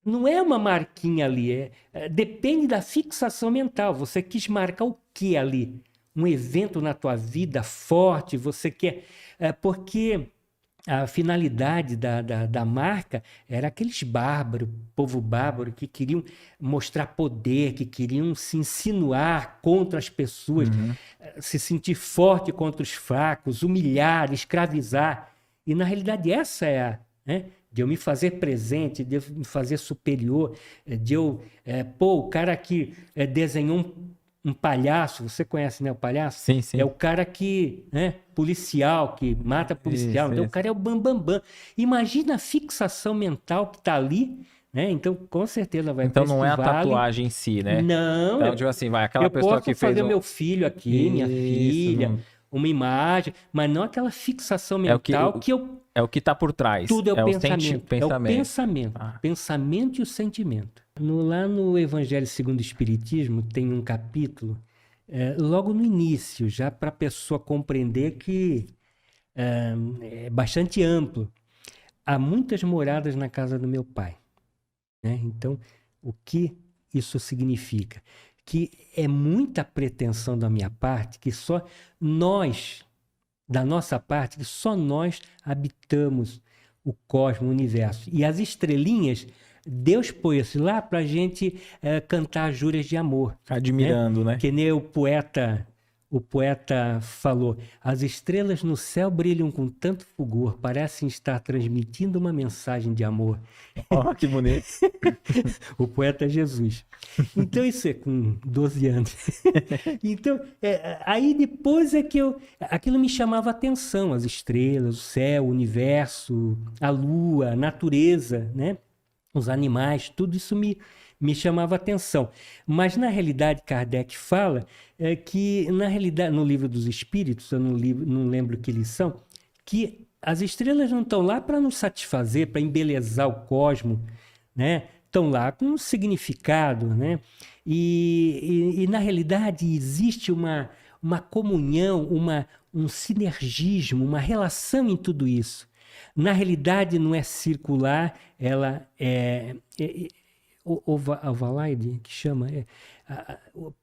não é uma marquinha ali, depende da fixação mental. Você quis marcar o que ali? Um evento na tua vida forte, você quer... porque... A finalidade da marca era aqueles bárbaros, povo bárbaro, que queriam mostrar poder, que queriam se insinuar contra as pessoas, se sentir forte contra os fracos, humilhar, escravizar. E, na realidade, essa é de eu me fazer presente, de eu me fazer superior, de eu... o cara que desenhou um palhaço, você conhece, né, o palhaço? Sim, sim. É o cara que, policial, que mata policial. Então, o cara é o bambambam. Imagina a fixação mental que está ali, né? Então, com certeza vai... Então, não é a tatuagem em si, né? Não. Então, tipo assim, vai aquela pessoa que fez... Eu posso fazer meu filho aqui, minha filha, uma imagem, mas não aquela fixação mental que eu... É o que está por trás. Tudo é o pensamento. É o pensamento. Pensamento e o sentimento. Lá no Evangelho segundo o Espiritismo tem um capítulo, logo no início, já para a pessoa compreender que é bastante amplo. Há muitas moradas na casa do meu pai. Né? Então, o que isso significa? Que é muita pretensão da minha parte que só nós... Da nossa parte, que só nós habitamos o cosmos, o universo. E as estrelinhas, Deus pôs lá para a gente cantar júrias de amor. Admirando, né? Que nem o poeta falou, as estrelas no céu brilham com tanto fulgor, parecem estar transmitindo uma mensagem de amor. Oh, que bonito. O poeta Jesus. Então, isso é com 12 anos. Então, aí depois que aquilo me chamava a atenção, as estrelas, o céu, o universo, a lua, a natureza, né? Os animais, tudo isso me chamava a atenção. Mas, na realidade, Kardec fala que, na realidade, no Livro dos Espíritos, eu não lembro que lição, que as estrelas não estão lá para nos satisfazer, para embelezar o cosmos, né? Estão lá com um significado, né? E na realidade, existe uma comunhão, um sinergismo, uma relação em tudo isso. Na realidade, não é circular, ela é ovalaide, que chama,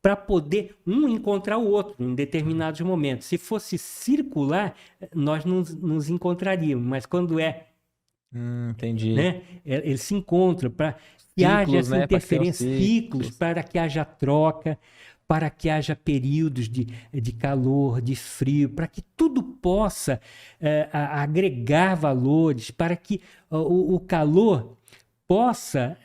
para poder um encontrar o outro em determinados momentos. Se fosse circular, nós não nos encontraríamos, mas quando entendi. Né, eles se encontram para que haja essa interferência, ciclos, para que haja troca, para que haja períodos de calor, de frio, para que tudo possa agregar valores, para que o calor possa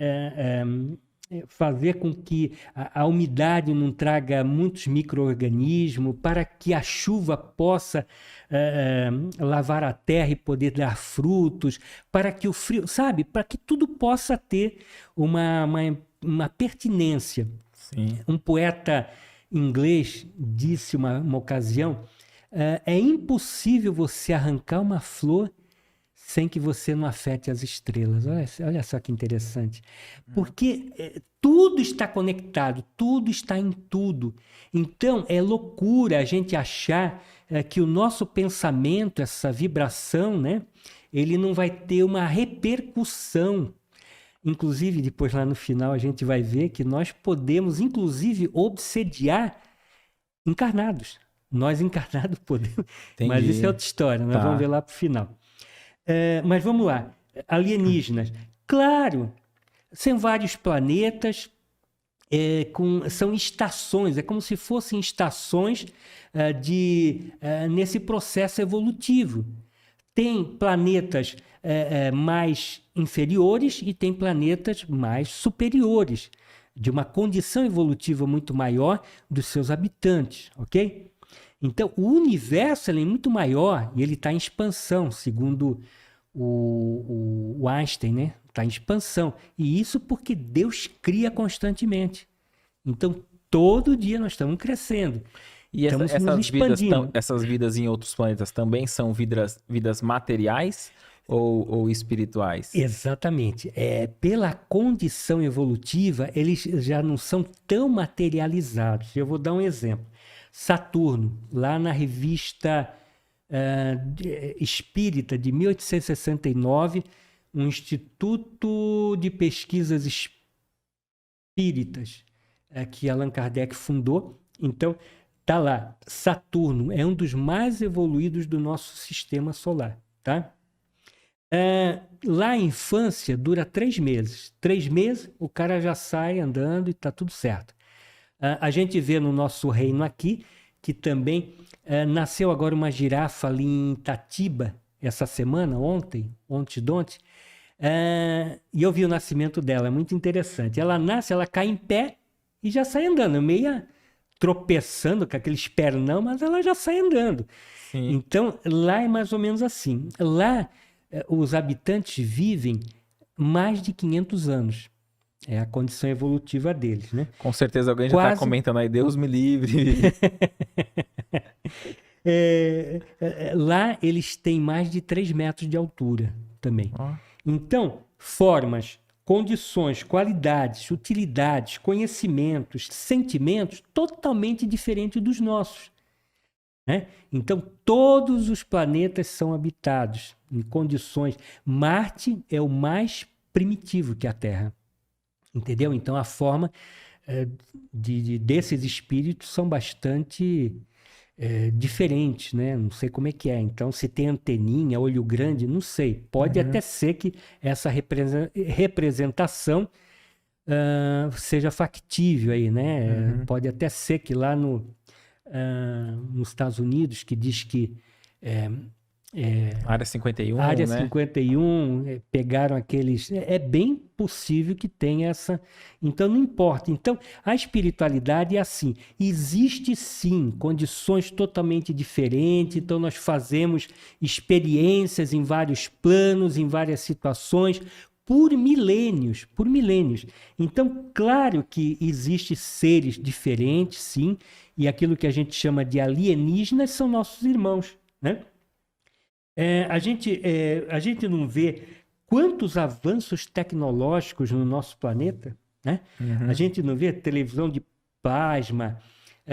fazer com que a umidade não traga muitos micro-organismos, para que a chuva possa lavar a terra e poder dar frutos, para que o frio, sabe, para que tudo possa ter uma pertinência. Sim. Um poeta inglês disse uma ocasião, é impossível você arrancar uma flor sem que você não afete as estrelas. Olha só que interessante. Porque tudo está conectado, tudo está em tudo. Então, é loucura a gente achar que o nosso pensamento, essa vibração, né, ele não vai ter uma repercussão. Inclusive, depois lá no final a gente vai ver que nós podemos, inclusive, obsediar encarnados. Nós encarnados podemos. Entendi. Mas isso é outra história, nós vamos ver lá para o final. Mas vamos lá, alienígenas. Claro, são vários planetas, são estações, é como se fossem estações nesse processo evolutivo. Tem planetas mais inferiores e tem planetas mais superiores, de uma condição evolutiva muito maior dos seus habitantes, ok? Então, o universo ele é muito maior e ele está em expansão, segundo o Einstein, né? está em expansão. E isso porque Deus cria constantemente. Então, todo dia nós estamos crescendo. E Estamos nos expandindo. essas vidas em outros planetas também são vidas materiais ou espirituais? Exatamente. Pela condição evolutiva, eles já não são tão materializados. Eu vou dar um exemplo. Saturno, lá na revista Espírita de 1869, um instituto de pesquisas espíritas que Allan Kardec fundou. Então, tá lá, Saturno é um dos mais evoluídos do nosso sistema solar, tá? Lá a infância dura 3 meses. 3 meses, o cara já sai andando e tá tudo certo. A gente vê no nosso reino aqui que também nasceu agora uma girafa ali em Itatiba, essa semana, ontem de ontem, e eu vi o nascimento dela, é muito interessante. Ela nasce, ela cai em pé e já sai andando, meia tropeçando com aqueles pernão, mas ela já sai andando. Sim. Então, lá é mais ou menos assim. Lá, os habitantes vivem mais de 500 anos. É a condição evolutiva deles, né? Com certeza alguém já está comentando aí, Deus me livre. Lá eles têm mais de 3 metros de altura também. Oh. Então, formas, condições, qualidades, utilidades, conhecimentos, sentimentos totalmente diferentes dos nossos, né? Então, todos os planetas são habitados em condições. Marte é o mais primitivo que a Terra. Entendeu? Então, a forma desses espíritos são bastante diferentes, né? Não sei como é que é. Então, se tem anteninha, olho grande, não sei. Pode até ser que essa representação seja factível aí, né? Pode até ser que lá nos Estados Unidos, que diz que Área 51, Área né? 51, pegaram aqueles... É bem possível que tenha essa... Então, não importa. Então, a espiritualidade é assim. Existe, sim, condições totalmente diferentes. Então, nós fazemos experiências em vários planos, em várias situações, por milênios, por milênios. Então, claro que existem seres diferentes, sim, e aquilo que a gente chama de alienígenas são nossos irmãos, né? A gente não vê quantos avanços tecnológicos no nosso planeta, né? A gente não vê televisão de plasma,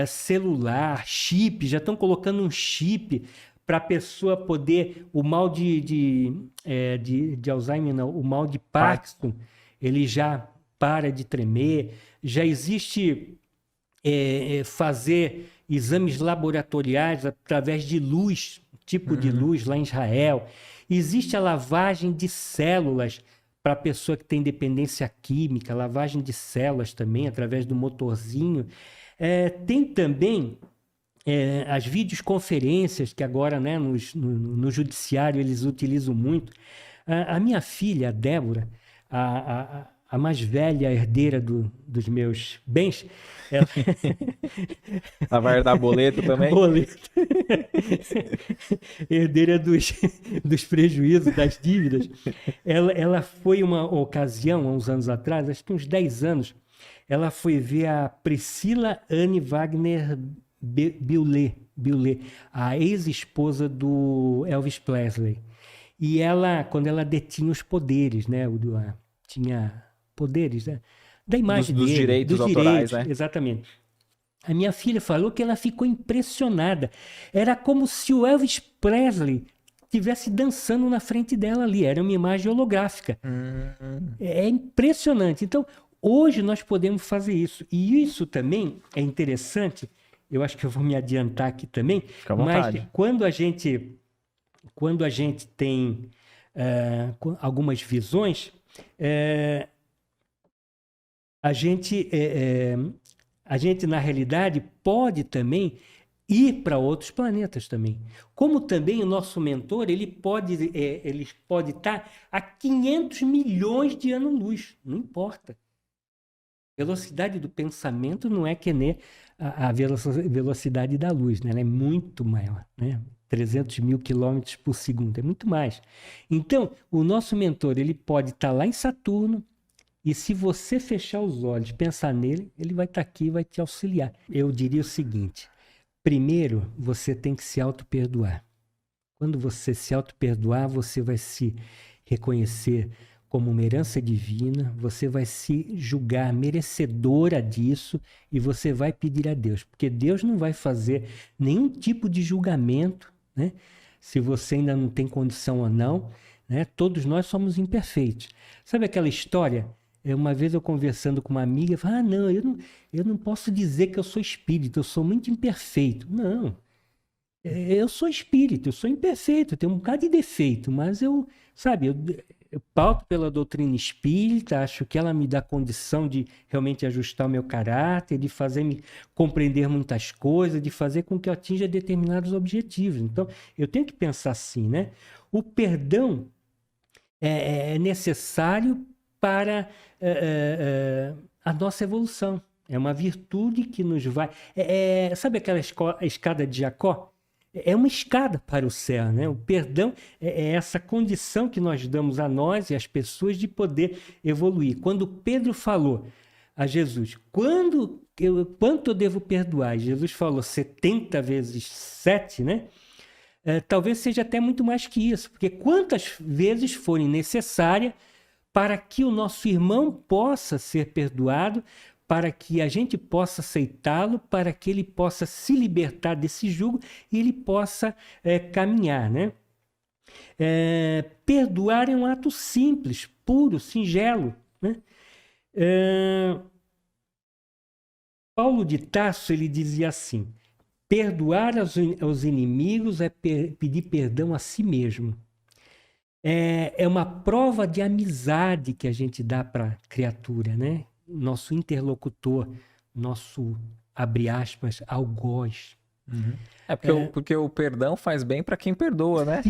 celular, chip, já estão colocando um chip para a pessoa poder... O mal de Alzheimer, não, o mal de Parkinson, ele já para de tremer. Já existe fazer exames laboratoriais através de luz, tipo de luz lá em Israel. Existe a lavagem de células para a pessoa que tem dependência química, lavagem de células também, através do motorzinho. Tem também as videoconferências, que agora, né, no judiciário eles utilizam muito. A minha filha, a Débora, a mais velha herdeira dos meus bens... Ela vai herdar boleto também? Boleto. Herdeira dos prejuízos, das dívidas. Ela foi uma ocasião, há uns anos atrás, acho que uns 10 anos, ela foi ver a Priscila Anne Wagner Bueller, a ex-esposa do Elvis Presley. E ela, quando ela detinha os poderes, né? Tinha poderes, né? Da imagem dos dele, direitos autorais, né? Exatamente. A minha filha falou que ela ficou impressionada. Era como se o Elvis Presley estivesse dançando na frente dela ali. Era uma imagem holográfica. É impressionante. Então, hoje nós podemos fazer isso. E isso também é interessante. Eu acho que eu vou me adiantar aqui também. Fica à vontade. Mas quando a gente tem algumas visões... A gente, na realidade, pode também ir para outros planetas também. Como também o nosso mentor, ele pode estar a 500 milhões de anos-luz, não importa. Velocidade do pensamento não é que nem a velocidade da luz, né? Ela é muito maior, né? 300 mil quilômetros por segundo, é muito mais. Então, o nosso mentor, ele pode estar lá em Saturno, e se você fechar os olhos, pensar nele, ele vai estar aqui e vai te auxiliar. Eu diria o seguinte: primeiro, você tem que se auto-perdoar. Quando você se auto-perdoar, você vai se reconhecer como uma herança divina, você vai se julgar merecedora disso e você vai pedir a Deus, porque Deus não vai fazer nenhum tipo de julgamento, né? Se você ainda não tem condição ou não, né? Todos nós somos imperfeitos. Sabe aquela história? Uma vez eu conversando com uma amiga, eu falei, não, eu não posso dizer que eu sou espírito, eu sou muito imperfeito. Não, eu sou espírito, eu sou imperfeito, eu tenho um bocado de defeito, mas sabe, eu pauto pela doutrina espírita, acho que ela me dá condição de realmente ajustar o meu caráter, de fazer-me compreender muitas coisas, de fazer com que eu atinja determinados objetivos. Então, eu tenho que pensar assim, né? O perdão é necessário para a nossa evolução. É uma virtude que nos vai... sabe aquela escada de Jacó? É uma escada para o céu, né? O perdão é essa condição que nós damos a nós e às pessoas de poder evoluir. Quando Pedro falou a Jesus, quanto eu devo perdoar? Jesus falou 70 vezes 7, né? Talvez seja até muito mais que isso, porque quantas vezes forem necessárias para que o nosso irmão possa ser perdoado, para que a gente possa aceitá-lo, para que ele possa se libertar desse jugo e ele possa caminhar, né? Perdoar é um ato simples, puro, singelo, né? Paulo de Tarso, ele dizia assim: perdoar aos inimigos é pedir perdão a si mesmo. É uma prova de amizade que a gente dá para a criatura, né? Nosso interlocutor, nosso, abre aspas, algoz. Uhum. Porque o perdão faz bem para quem perdoa, né?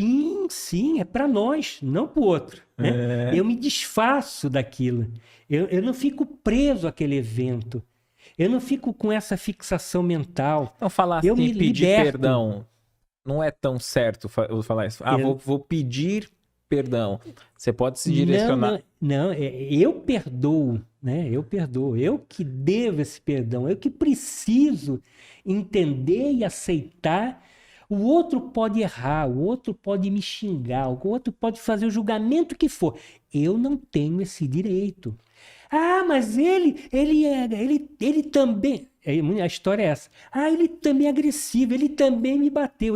Sim, é para nós, não para o outro. Né? Eu me desfaço daquilo. Eu não fico preso àquele evento. Eu não fico com essa fixação mental. Então, falar assim, eu me pedir liberto. perdão, não é tão certo falar isso. Vou pedir perdão. Você pode se direcionar. Não, eu perdoo, né? Eu perdoo. Eu que devo esse perdão. Eu que preciso entender e aceitar. O outro pode errar, o outro pode me xingar, o outro pode fazer o julgamento que for. Eu não tenho esse direito. Mas ele também... A história é essa. Ele também é agressivo, ele também me bateu.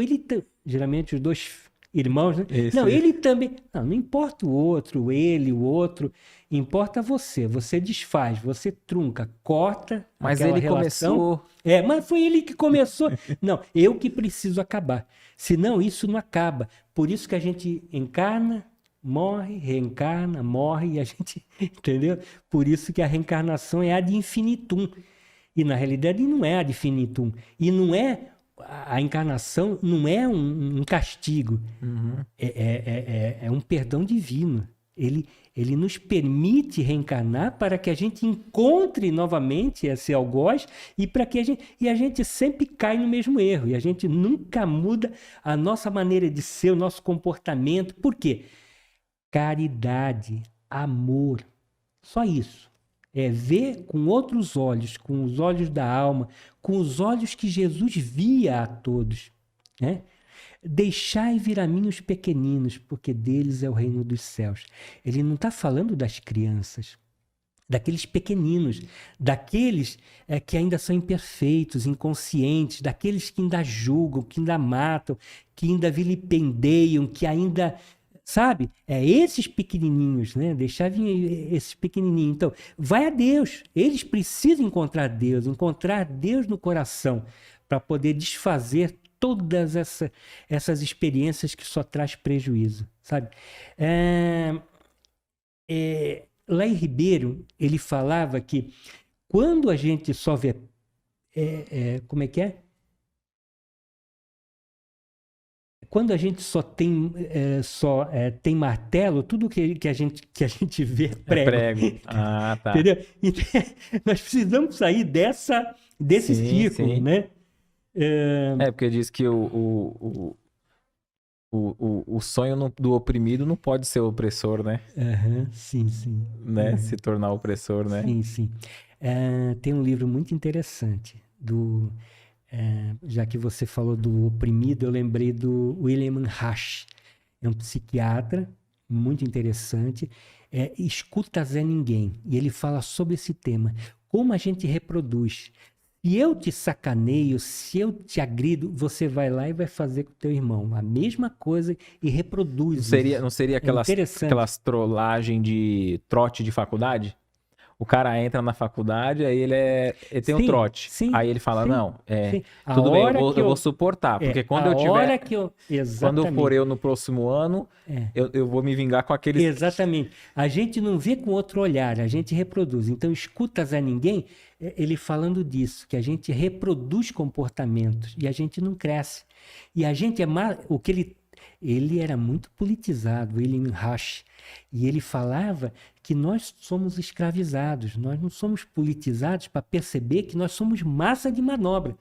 Geralmente os dois irmãos, né? Ele também... Não importa o outro, ele, o outro. Importa você. Você desfaz, você trunca, corta mas aquela ele relação. Começou... Mas foi ele que começou. Não, eu que preciso acabar. Senão isso não acaba. Por isso que a gente encarna, morre, reencarna, morre e a gente... Entendeu? Por isso que a reencarnação é ad infinitum. E na realidade não é ad infinitum. E não é... A encarnação não é um castigo. Uhum. É um perdão divino. Ele nos permite reencarnar para que a gente encontre novamente esse algoz e para que a gente sempre cai no mesmo erro. E a gente nunca muda a nossa maneira de ser, o nosso comportamento. Por quê? Caridade, amor, só isso. É ver com outros olhos, com os olhos da alma, com os olhos que Jesus via a todos, né? Deixai vir a mim os pequeninos, porque deles é o reino dos céus. Ele não está falando das crianças, daqueles pequeninos, daqueles que ainda são imperfeitos, inconscientes, daqueles que ainda julgam, que ainda matam, que ainda vilipendeiam, que ainda... Sabe? Esses pequenininhos, né? Deixar vir esses pequenininhos. Então, vai a Deus. Eles precisam encontrar Deus no coração, para poder desfazer todas essas experiências que só traz prejuízo, sabe? Lá em Ribeiro, ele falava que quando a gente só vê... como é que é? quando a gente só tem, tem martelo, tudo que a gente vê é É prego. prego. Ah, tá. Entendeu? Então, nós precisamos sair desse Sim, círculo, sim. né? Porque diz que o sonho do oprimido não pode ser o opressor, né? Aham, sim, sim. Né? Se tornar opressor, né? Sim, sim. Tem um livro muito interessante já que você falou do oprimido, eu lembrei do William Reich. É um psiquiatra muito interessante. Escuta Zé Ninguém. E ele fala sobre esse tema. Como a gente reproduz. Se eu te sacaneio, se eu te agrido, você vai lá e vai fazer com o teu irmão. A mesma coisa e reproduz isso. Não seria Interessante. aquelas trollagem de trote de faculdade? O cara entra na faculdade, aí ele tem um Sim, trote. sim, Aí ele fala, sim, não, sim. A tudo bem, hora eu que vou suportar, porque quando eu tiver, quando eu Exatamente. for eu no próximo ano, eu vou me vingar com aqueles... Exatamente. A gente não vê com outro olhar, a gente reproduz. Então, escuta Zé Ninguém, ele falando disso, que a gente reproduz comportamentos e a gente não cresce. E a gente o que ele era muito politizado, William Reich, e ele falava que nós somos escravizados, nós não somos politizados para perceber que nós somos massa de manobra.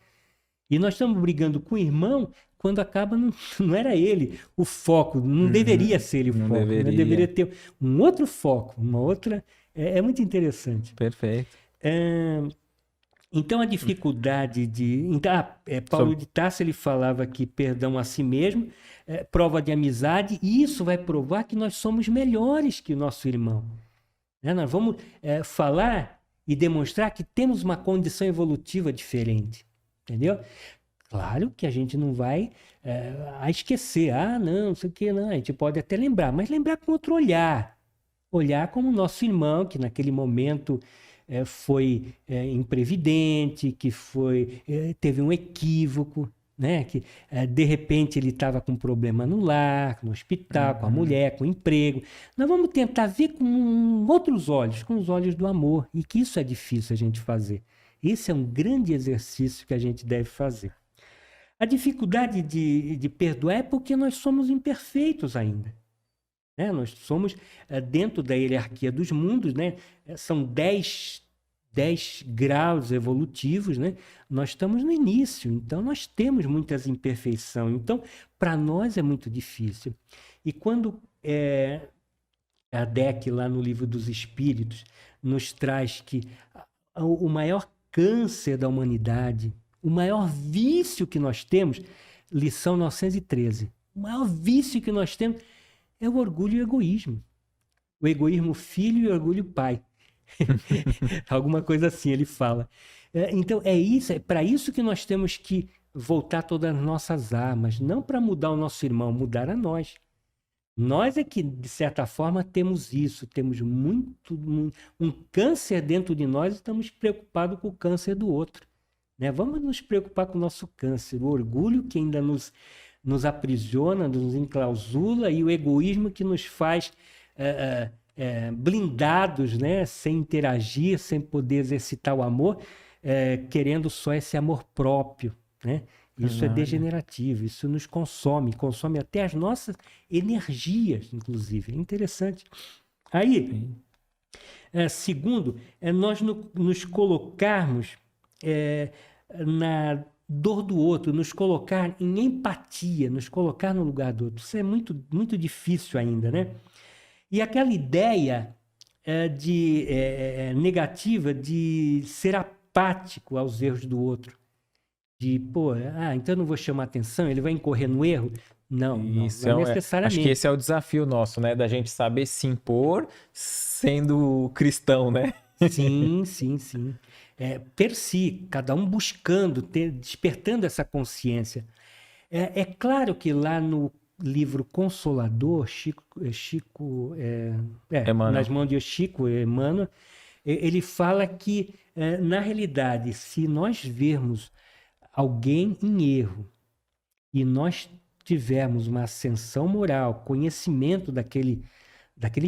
E nós estamos brigando com o irmão quando acaba não era ele o foco, não deveria ser ele o foco, deveria ter um outro foco, uma outra... É muito interessante. Perfeito. Então, a dificuldade Então, Paulo de Tarso, ele falava que perdão a si mesmo, prova de amizade, e isso vai provar que nós somos melhores que o nosso irmão. Nós vamos falar e demonstrar que temos uma condição evolutiva diferente. Entendeu? Claro que a gente não vai esquecer. Não sei o que, não. A gente pode até lembrar, mas lembrar com outro olhar. Olhar como o nosso irmão, que naquele momento foi imprevidente, que teve um equívoco, né? Que de repente ele estava com um problema no lar, no hospital, com a mulher, com o emprego. Nós vamos tentar ver com outros olhos, com os olhos do amor, e que isso é difícil a gente fazer. Esse é um grande exercício que a gente deve fazer. A dificuldade de perdoar é porque nós somos imperfeitos ainda. Nós somos, dentro da hierarquia dos mundos, né? São 10 graus evolutivos, né? Nós estamos no início, então nós temos muitas imperfeições. Então, para nós é muito difícil. E quando Kardec, lá no Livro dos Espíritos, nos traz que o maior câncer da humanidade, o maior vício que nós temos, lição 913, o maior vício que nós temos é o orgulho e o egoísmo. O egoísmo filho e o orgulho pai. Alguma coisa assim ele fala. Então é para isso que nós temos que voltar todas as nossas armas, não para mudar o nosso irmão, mudar a nós. Nós é que, de certa forma, temos isso, temos um câncer dentro de nós e estamos preocupados com o câncer do outro. Vamos nos preocupar com o nosso câncer, o orgulho que ainda nos aprisiona, nos enclausula, e o egoísmo que nos faz blindados, né? Sem interagir, sem poder exercitar o amor, querendo só esse amor próprio, né? Isso é degenerativo, isso nos consome até as nossas energias, inclusive. É interessante. Aí, segundo, nós nos colocarmos na dor do outro, nos colocar em empatia, nos colocar no lugar do outro. Isso é muito, muito difícil ainda, né? E aquela ideia negativa de ser apático aos erros do outro. Então eu não vou chamar atenção, ele vai incorrer no erro? Não necessariamente. Acho que esse é o desafio nosso, né? Da gente saber se impor sendo cristão, né? Sim. Per si, cada um buscando, despertando essa consciência. É claro que lá no livro Consolador, Chico nas mãos de Chico Emmanuel, ele fala que, na realidade, se nós vermos alguém em erro e nós tivermos uma ascensão moral, conhecimento daquele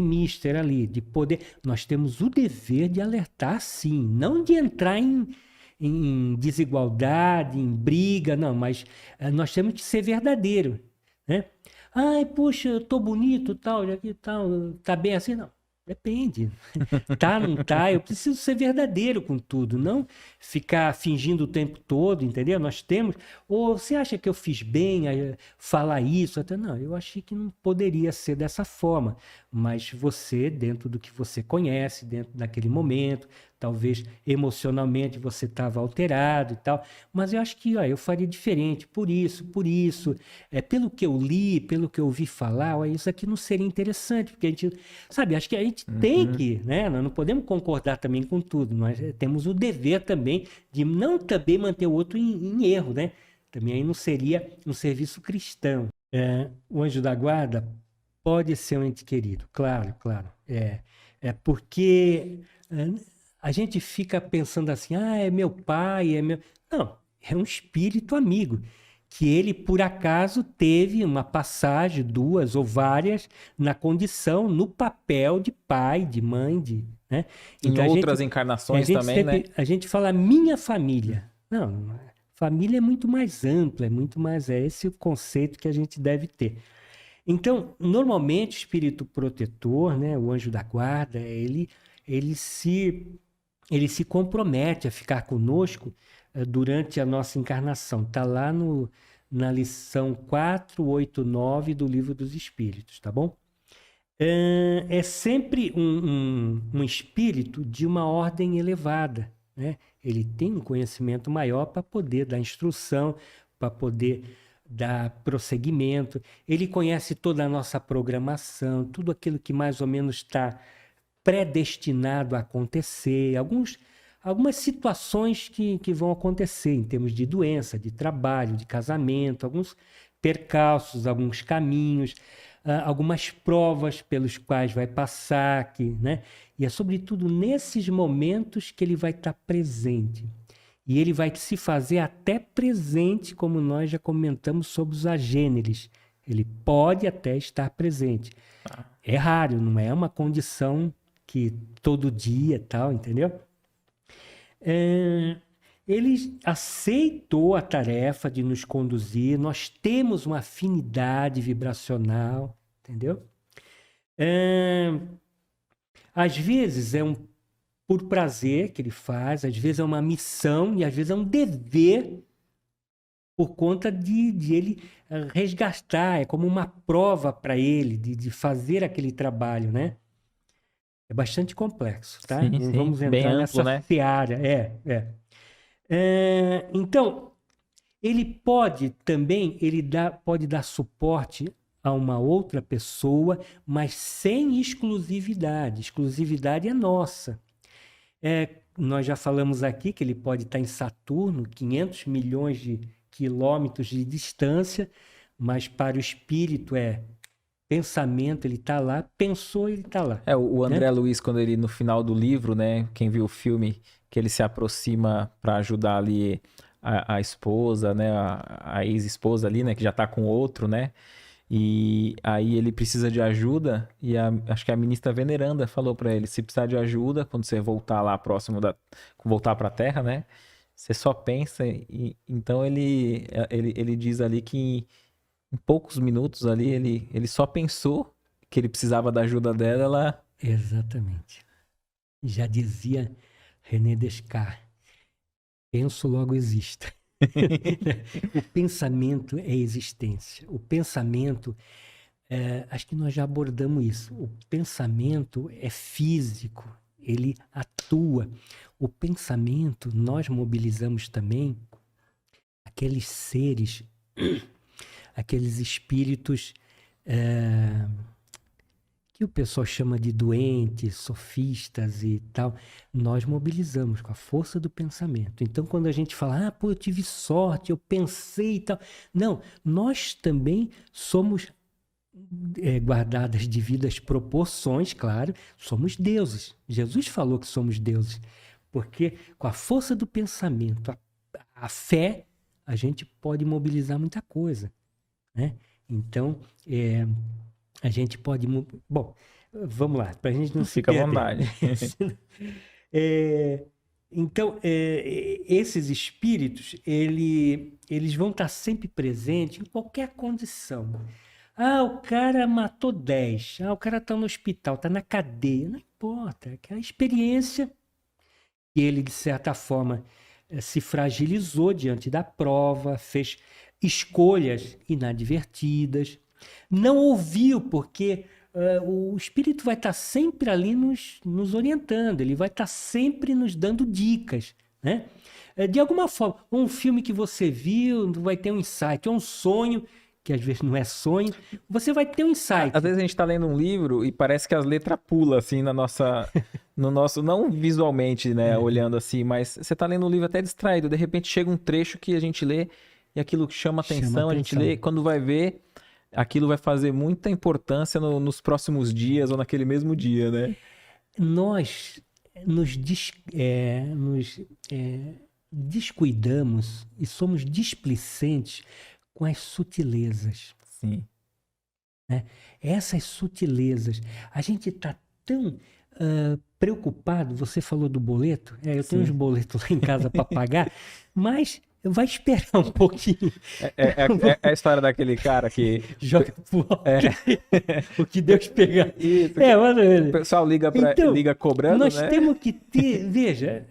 mister ali, de poder, nós temos o dever de alertar, sim, não de entrar em desigualdade, em briga, não, mas nós temos que ser verdadeiro. né? Ai, puxa, eu tô bonito, tal, já que tal, tá bem assim? Não, depende. Tá, não tá? Eu preciso ser verdadeiro com tudo, não ficar fingindo o tempo todo, entendeu? Nós temos. Ou você acha que eu fiz bem falar isso? Até não, eu achei que não poderia ser dessa forma. Mas você, dentro do que você conhece, dentro daquele momento, talvez emocionalmente você estava alterado e tal. Mas eu acho que ó, eu faria diferente, por isso. Pelo que eu li, pelo que eu ouvi falar, ó, isso aqui não seria interessante, porque a gente. Sabe, acho que a gente tem Uhum. que, né? Nós não podemos concordar também com tudo, nós temos o dever também de não também manter o outro em erro, né? Também aí não seria um serviço cristão. O anjo da guarda pode ser um ente querido, claro, claro. É porque é, a gente fica pensando assim, ah, é meu pai, é meu. Não, é um espírito amigo que ele, por acaso, teve uma passagem, duas ou várias, na condição, no papel de pai, de mãe, né? Em Então outras a encarnações gente também, né? sempre, a gente fala minha família. Não, família é muito mais ampla, é muito mais, é esse o conceito que a gente deve ter. Então, normalmente, o espírito protetor, né, o anjo da guarda, ele se ele se compromete a ficar conosco durante a nossa encarnação. Está lá na lição 489 do Livro dos Espíritos, tá bom? É sempre um espírito de uma ordem elevada, né? Ele tem um conhecimento maior para poder dar instrução, para poder dar prosseguimento. Ele conhece toda a nossa programação, tudo aquilo que mais ou menos está predestinado a acontecer, algumas situações que vão acontecer em termos de doença, de trabalho, de casamento, alguns percalços, alguns caminhos, algumas provas pelos quais vai passar, né? E é sobretudo nesses momentos que ele vai estar presente. E ele vai se fazer até presente, como nós já comentamos sobre os agêneres. Ele pode até estar presente. É raro, não é uma condição que todo dia tal, entendeu? É, ele aceitou a tarefa de nos conduzir, nós temos uma afinidade vibracional, entendeu? É, às vezes é por prazer que ele faz, às vezes é uma missão e às vezes é um dever por conta de ele resgatar, é como uma prova para ele de fazer aquele trabalho, né? É bastante complexo, tá? Sim, Não sim. vamos Bem entrar amplo, nessa né? seara. Então, ele pode também, pode dar suporte a uma outra pessoa, mas sem exclusividade. Exclusividade é nossa. Nós já falamos aqui que ele pode estar em Saturno, 500 milhões de quilômetros de distância, mas para o espírito é pensamento, ele está lá, pensou, ele está lá, O né? André Luiz, quando ele, no final do livro, né? Quem viu o filme, que ele se aproxima para ajudar ali a esposa, né? A ex-esposa ali, né? Que já tá com outro, né? E aí ele precisa de ajuda e acho que a ministra veneranda falou para ele, se precisar de ajuda, quando você voltar lá próximo voltar para a Terra, né? Você só pensa e então ele diz ali que em poucos minutos ali ele só pensou que ele precisava da ajuda dela, ela Exatamente. Já dizia René Descartes, penso, logo existo. O pensamento é existência. O pensamento, acho que nós já abordamos isso. O pensamento é físico, ele atua. O pensamento, nós mobilizamos também aqueles seres, aqueles espíritos que o pessoal chama de doentes, sofistas e tal, nós mobilizamos com a força do pensamento. Então, quando a gente fala, pô, eu tive sorte, eu pensei e tal. Não, nós também somos guardadas devidas proporções, claro, somos deuses. Jesus falou que somos deuses, porque com a força do pensamento, a fé, a gente pode mobilizar muita coisa, né? Então, a gente pode. Bom, vamos lá, para a gente não se fica à perder. vontade. É, Então, esses espíritos, eles vão estar sempre presentes em qualquer condição. Ah, o cara matou 10. Ah, o cara está no hospital, está na cadeia. Não importa. É a experiência que ele, de certa forma, se fragilizou diante da prova, fez escolhas inadvertidas, não ouviu, porque o espírito vai estar sempre ali nos orientando, ele vai estar sempre nos dando dicas, né? De alguma forma, um filme que você viu vai ter um insight, ou um sonho, que às vezes não é sonho, você vai ter um insight. Às vezes a gente tá lendo um livro e parece que as letras pulam, assim, no nosso, não visualmente, né, olhando assim, mas você tá lendo um livro até distraído, de repente chega um trecho que a gente lê e aquilo chama atenção, a gente lê, quando vai ver, aquilo vai fazer muita importância nos próximos dias ou naquele mesmo dia, né? Nós nos descuidamos e somos displicentes com as sutilezas. Sim. Né? Essas sutilezas. A gente está tão preocupado. Você falou do boleto. Eu tenho uns boletos lá em casa para pagar, mas vai esperar um pouquinho. É a história daquele cara que joga pro alto. O que Deus pegar. Isso. O pessoal liga cobrando, nós né? temos que ter, veja,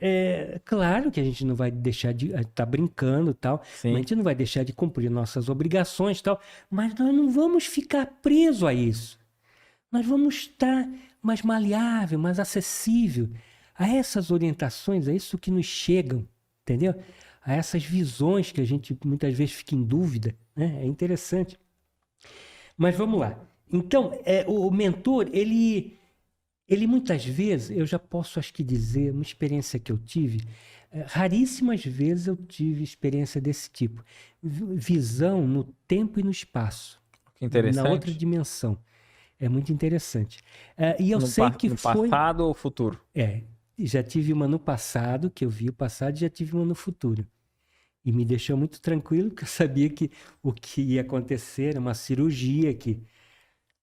claro que a gente não vai deixar de estar brincando e tal, Sim. mas a gente não vai deixar de cumprir nossas obrigações e tal, mas nós não vamos ficar presos a isso. Nós vamos estar mais maleável, mais acessível a essas orientações, a isso que nos chegam, entendeu? A essas visões que a gente muitas vezes fica em dúvida, né? É interessante. Mas vamos lá. Então, o mentor, ele muitas vezes, eu já posso acho que dizer, uma experiência que eu tive, raríssimas vezes eu tive experiência desse tipo. Visão no tempo e no espaço. Que interessante. Na outra dimensão. É muito interessante. E eu sei que no foi... passado ou futuro? Já tive uma no passado, que eu vi o passado, e já tive uma no futuro. E me deixou muito tranquilo, porque eu sabia que o que ia acontecer era uma cirurgia que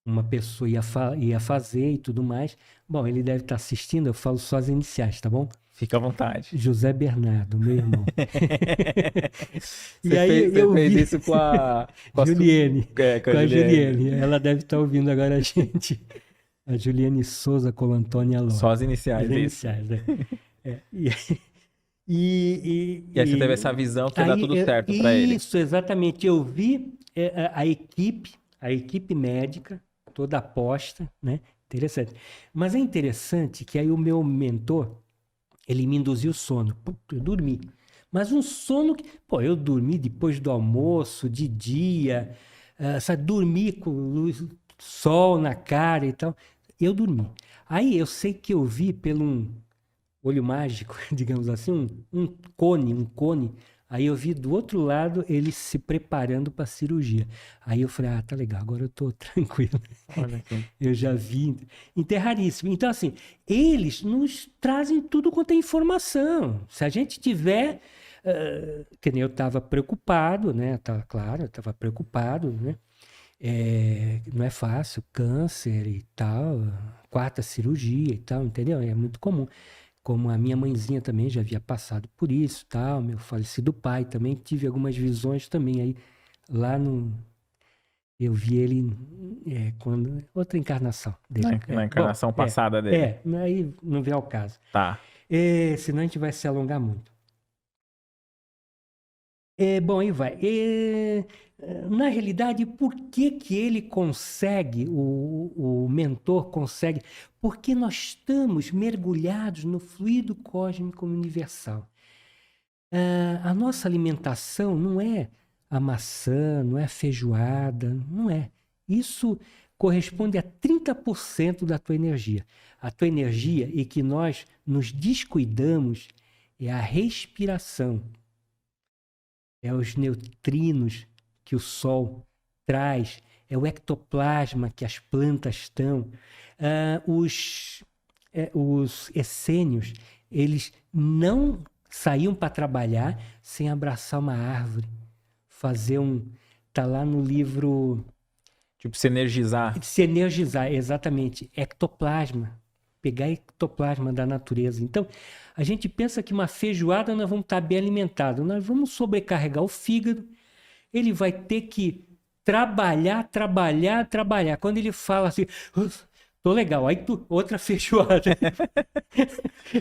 uma pessoa ia fazer e tudo mais. Bom, ele deve estar assistindo, eu falo só as iniciais, tá bom? Fica à vontade. José Bernardo, meu irmão. Você fez isso com a Juliane. Com a Juliane. Ela deve estar ouvindo agora a gente. A Juliane Souza Colantoni Aló. Só as iniciais. As iniciais, né? E aí você teve essa visão que ia dar tudo certo para ele. Isso, exatamente. Eu vi a equipe médica toda aposta, né? Interessante. Mas é interessante que aí o meu mentor, ele me induziu sono. Eu dormi. Mas um sono que... eu dormi depois do almoço, de dia, sabe? Dormi com luz, sol na cara e tal. Eu dormi. Aí eu sei que eu vi pelo um olho mágico, digamos assim, um cone. Aí eu vi do outro lado ele se preparando para a cirurgia. Aí eu falei, tá legal, agora eu tô tranquilo. Olha aqui. Eu já vi. Então é raríssimo. Então, assim, eles nos trazem tudo quanto é informação. Se a gente tiver... que nem eu estava preocupado, né? Claro, eu estava preocupado, né? Não é fácil, câncer e tal, 4ª cirurgia e tal, entendeu? É muito comum. Como a minha mãezinha também já havia passado por isso, tal, meu falecido pai também, tive algumas visões também aí, lá no... Eu vi ele quando... Outra encarnação dele. Na encarnação passada dele. Aí não vem ao caso. Tá. Senão a gente vai se alongar muito. Bom, aí vai. Na realidade, por que ele consegue, o mentor consegue? Porque nós estamos mergulhados no fluido cósmico universal. A nossa alimentação não é a maçã, não é a feijoada, não é. Isso corresponde a 30% da tua energia. A tua energia e que nós nos descuidamos é a respiração. É os neutrinos que o Sol traz, é o ectoplasma que as plantas estão. Os essênios, eles não saíam para trabalhar sem abraçar uma árvore, fazer tá lá no livro... Tipo, se energizar. Se energizar, exatamente. Ectoplasma. pegar ectoplasma da natureza. Então, a gente pensa que uma feijoada nós vamos estar bem alimentados, nós vamos sobrecarregar o fígado, ele vai ter que trabalhar. Quando ele fala assim, tô legal, aí outra feijoada.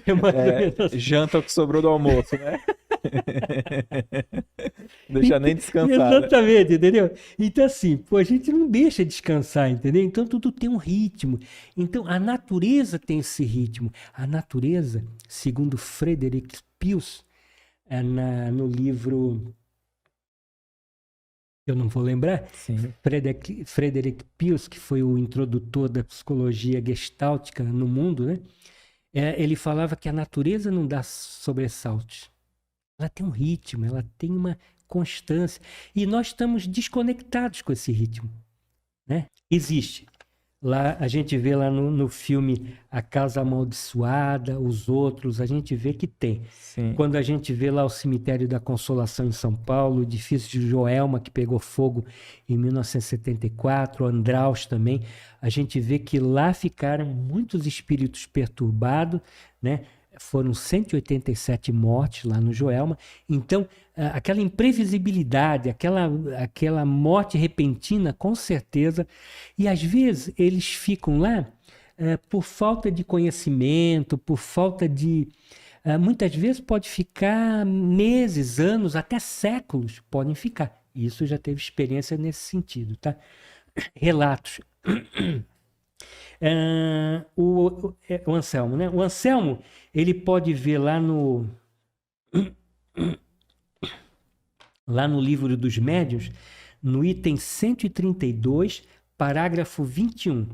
É mais ou menos assim. Janta o que sobrou do almoço, né? Deixa nem descansar. Né? Exatamente, entendeu? Então, assim, pô, a gente não deixa descansar, entendeu? Então, tudo tem um ritmo. Então, a natureza tem esse ritmo. A natureza, segundo Frederick Pius, no livro, eu não vou lembrar, Sim. Frederick Pius, que foi o introdutor da psicologia gestáltica no mundo, né? Ele falava que a natureza não dá sobressaltos. Ela tem um ritmo, ela tem uma constância. E nós estamos desconectados com esse ritmo, né? Existe. Lá, a gente vê lá no filme A Casa Amaldiçoada, Os Outros, a gente vê que tem. Sim. Quando a gente vê lá o Cemitério da Consolação em São Paulo, o edifício de Joelma, que pegou fogo em 1974, Andraus também, a gente vê que lá ficaram muitos espíritos perturbados, né? Foram 187 mortes lá no Joelma. Então, aquela imprevisibilidade, aquela morte repentina, com certeza. E às vezes eles ficam lá por falta de conhecimento, por falta de... muitas vezes pode ficar meses, anos, até séculos podem ficar. Isso já teve experiência nesse sentido, tá? Relatos. O Anselmo, né? O Anselmo, ele pode ver lá no Livro dos Médiuns, no item 132, parágrafo 21,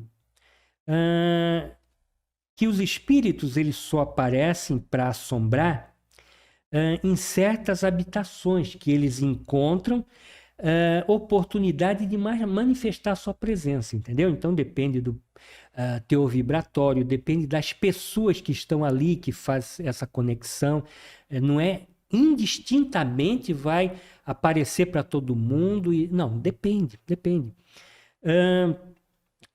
que os espíritos eles só aparecem para assombrar em certas habitações que eles encontram oportunidade de manifestar sua presença, entendeu? Então depende do teor vibratório, depende das pessoas que estão ali, que faz essa conexão, não é indistintamente vai aparecer para todo mundo, não, depende.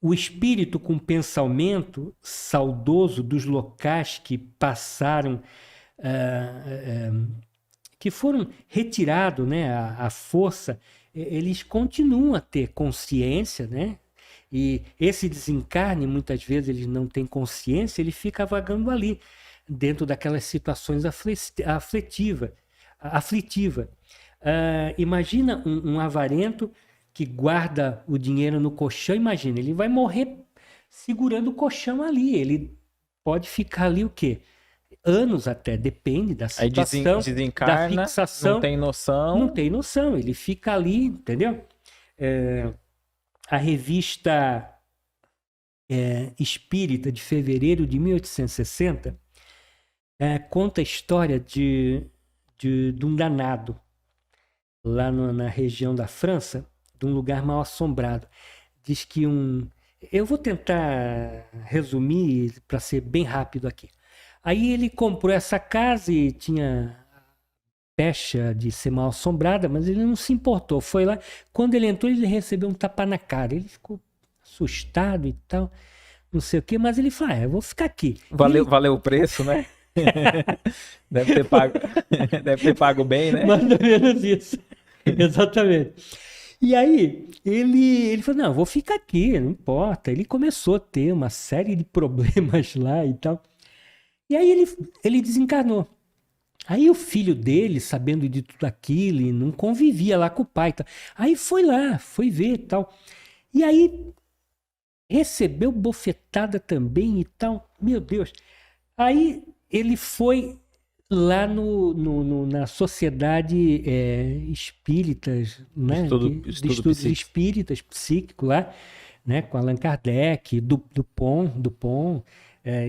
O espírito com pensamento saudoso dos locais que passaram, que foram retirados, né, a força, eles continuam a ter consciência, né? E esse desencarne, muitas vezes, eles não têm consciência, ele fica vagando ali, dentro daquelas situações aflitiva. Imagina um avarento que guarda o dinheiro no colchão, imagina, ele vai morrer segurando o colchão ali, ele pode ficar ali o quê? Anos até, depende da situação, desencarna, da fixação. Não tem noção, ele fica ali, entendeu? A revista Espírita de fevereiro de 1860 conta a história de um danado lá na região da França, de um lugar mal assombrado. Diz que eu vou tentar resumir para ser bem rápido aqui. Aí ele comprou essa casa e tinha pecha de ser mal assombrada, mas ele não se importou. Foi lá, quando ele entrou, ele recebeu um tapa na cara. Ele ficou assustado e tal, não sei o quê, mas ele falou, eu vou ficar aqui. Valeu o preço, né? Deve ter pago bem, né? Mais ou menos isso. Exatamente. E aí, ele falou, não, eu vou ficar aqui, não importa. Ele começou a ter uma série de problemas lá e tal. E aí ele desencarnou. Aí o filho dele, sabendo de tudo aquilo, não convivia lá com o pai. Tal. Aí foi lá, foi ver e tal. E aí recebeu bofetada também e tal. Meu Deus. Aí ele foi lá na Sociedade Espíritas, né? Estudos Espíritas, psíquico lá, né? Com Allan Kardec, Dupont,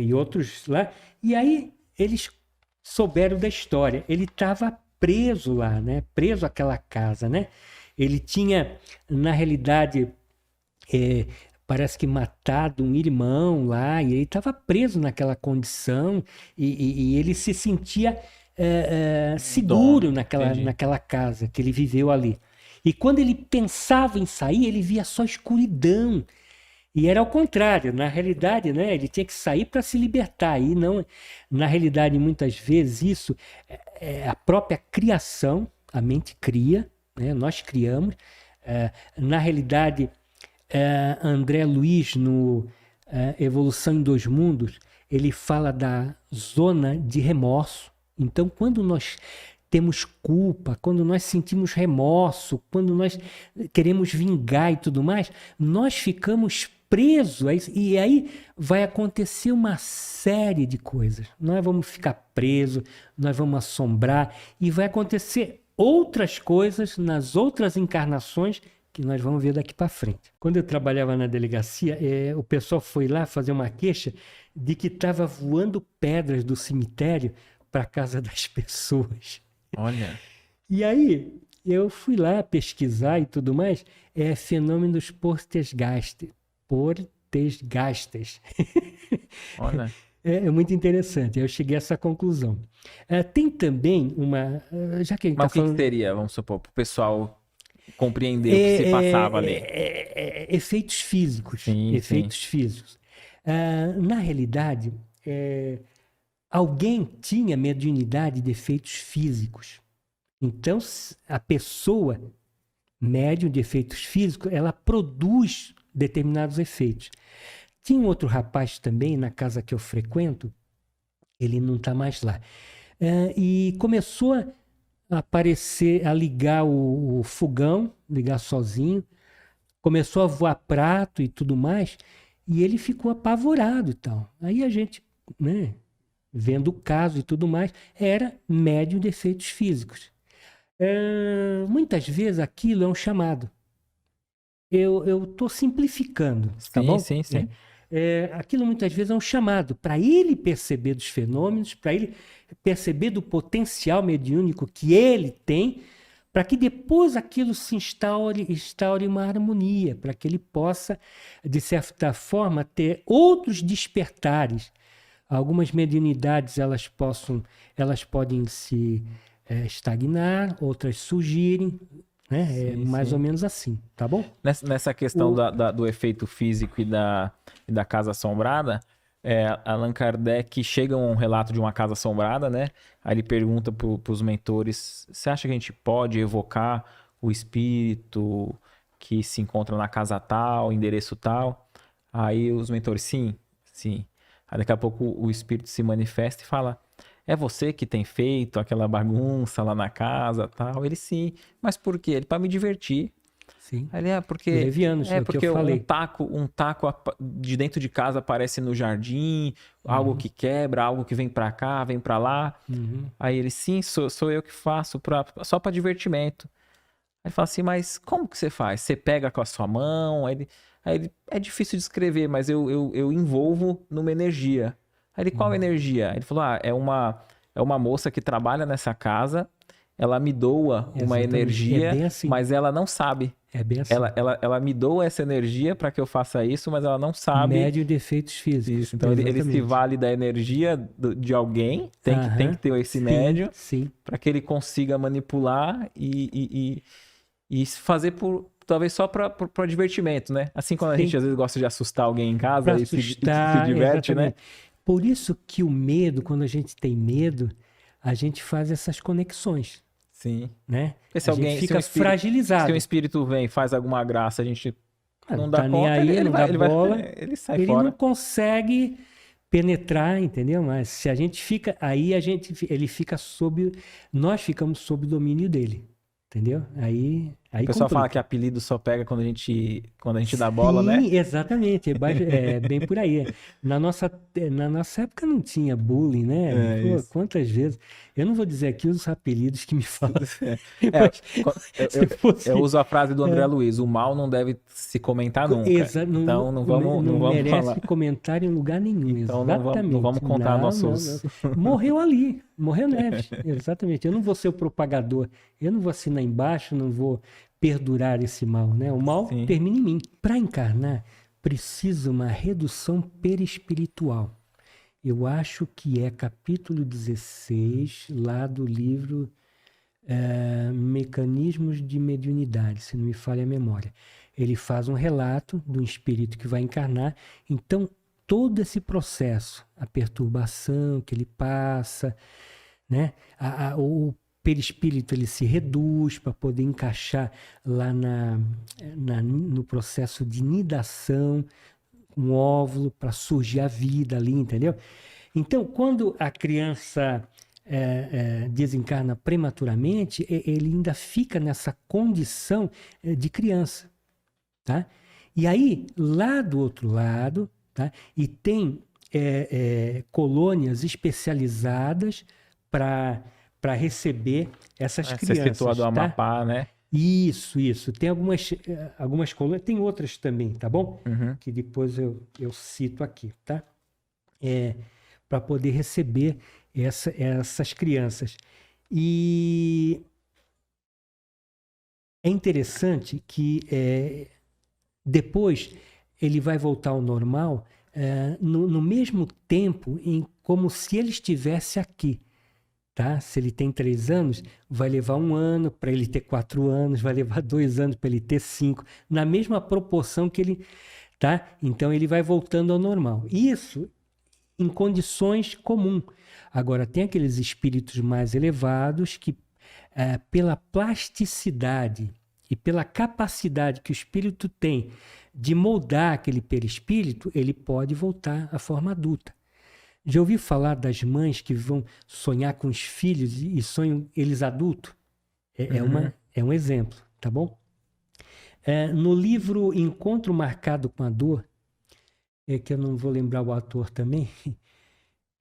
e outros lá. E aí eles souberam da história. Ele estava preso lá, né? Preso àquela casa, né? Ele tinha, na realidade, parece que matado um irmão lá, e ele estava preso naquela condição, e ele se sentia seguro naquela casa que ele viveu ali. E quando ele pensava em sair, ele via só escuridão. E era ao contrário, na realidade, né, ele tinha que sair para se libertar. E não, na realidade, muitas vezes isso é a própria criação, a mente cria, né, nós criamos. Na realidade, André Luiz, no Evolução em Dois Mundos, ele fala da zona de remorso. Então, quando nós temos culpa, quando nós sentimos remorso, quando nós queremos vingar e tudo mais, nós ficamos presos a isso, e aí vai acontecer uma série de coisas. Nós vamos ficar presos, nós vamos assombrar, e vai acontecer outras coisas nas outras encarnações que nós vamos ver daqui para frente. Quando eu trabalhava na delegacia, o pessoal foi lá fazer uma queixa de que estava voando pedras do cemitério para a casa das pessoas. Olha. E aí eu fui lá pesquisar e tudo mais, fenômenos poltergeist. Olha. É muito interessante. Eu cheguei a essa conclusão. Tem também uma... Já que a gente Mas o que seria, vamos supor, para o pessoal compreender o que se passava ali? Efeitos físicos. Sim, efeitos físicos. Na realidade, alguém tinha mediunidade de efeitos físicos. Então, a pessoa médium de efeitos físicos, ela produz determinados efeitos. Tinha um outro rapaz também na casa que eu frequento, ele não está mais lá, e começou a aparecer, a ligar o fogão, ligar sozinho, começou a voar prato e tudo mais, e ele ficou apavorado e tal. Aí a gente, né, vendo o caso e tudo mais, era médium de efeitos físicos. Muitas vezes aquilo é um chamado. Eu estou simplificando, tá bom? Sim. Aquilo muitas vezes é um chamado para ele perceber dos fenômenos, para ele perceber do potencial mediúnico que ele tem, para que depois aquilo se instaure uma harmonia, para que ele possa, de certa forma, ter outros despertares. Algumas mediunidades elas podem se estagnar, outras surgirem, né? Mais ou menos assim, tá bom? Nessa questão do efeito físico e da casa assombrada, Allan Kardec chega a um relato de uma casa assombrada, né? Aí ele pergunta para os mentores: você acha que a gente pode evocar o espírito que se encontra na casa tal, endereço tal? Aí os mentores: sim. Aí daqui a pouco o espírito se manifesta e fala: é você que tem feito aquela bagunça lá na casa, tal? Ele: sim. Mas por quê? Ele: para me divertir. Sim. Ele: porque levianos, é porque eu falei. Um taco de dentro de casa aparece no jardim, algo que quebra, algo que vem para cá, vem para lá. Aí ele: sim, sou eu que faço só para divertimento. Aí ele fala assim: mas como que você faz? Você pega com a sua mão? Aí ele: é difícil de descrever, mas eu envolvo numa energia. Aí ele: qual energia? Ele falou: é uma moça que trabalha nessa casa, ela me doa uma energia, bem assim. mas ela não sabe. É bem assim. Ela me doa essa energia para que eu faça isso, mas ela não sabe. Médio de efeitos físicos. Isso. Então ele se vale da energia de alguém, tem que ter esse médio, para que ele consiga manipular e fazer talvez só para divertimento, né? Assim, quando a gente às vezes gosta de assustar alguém em casa e se diverte, exatamente, né? Por isso que o medo, quando a gente tem medo, a gente faz essas conexões. Sim. Né? Se alguém fica fragilizado. Se um espírito vem e faz alguma graça, a gente não dá tá conta, nem aí, não dá bola, ele sai ele fora. não consegue penetrar, entendeu? Mas se a gente fica, aí ele fica nós ficamos sob o domínio dele, entendeu? Aí o pessoal fala que apelido só pega quando a gente dá bola, né? Sim, exatamente, é bem por aí. Na nossa época não tinha bullying, né? Pô, quantas vezes? Eu não vou dizer aqui os apelidos que me falam. Eu uso a frase do André Luiz: o mal não deve se comentar nunca. Então não vamos merece falar. comentário em lugar nenhum. Então exatamente. não vamos contar nossos... Morreu ali, morreu Neves. Exatamente. Eu não vou ser o propagador, eu não vou assinar embaixo, não vou perdurar esse mal, né? O mal termina em mim. Para encarnar, precisa uma redução perispiritual. Eu acho que é capítulo 16, lá do livro Mecanismos de mediunidade, se não me falha a memória. Ele faz um relato de um espírito que vai encarnar. Então, todo esse processo, a perturbação que ele passa, né? O perispírito ele se reduz para poder encaixar lá no processo de nidação, um óvulo para surgir a vida ali, entendeu? Então, quando a criança desencarna prematuramente, ele ainda fica nessa condição de criança, tá? E aí, lá do outro lado, tá? E tem colônias especializadas para receber essas crianças. Você citou a do Amapá, né? Isso. Tem algumas colônias, tem outras também, tá bom? Uhum. Que depois eu cito aqui, tá? Para poder receber essas crianças. E é interessante que depois ele vai voltar ao normal no mesmo tempo, como se ele estivesse aqui. Tá? Se ele tem 3 anos, vai levar 1 ano para ele ter 4 anos, vai levar 2 anos para ele ter 5, na mesma proporção que ele... Tá? Então ele vai voltando ao normal. Isso em condições comuns. Agora, tem aqueles espíritos mais elevados que, pela plasticidade e pela capacidade que o espírito tem de moldar aquele perispírito, ele pode voltar à forma adulta. Já ouvi falar das mães que vão sonhar com os filhos e sonham eles adultos? É um exemplo, tá bom? No livro Encontro Marcado com a Dor, que eu não vou lembrar o ator também,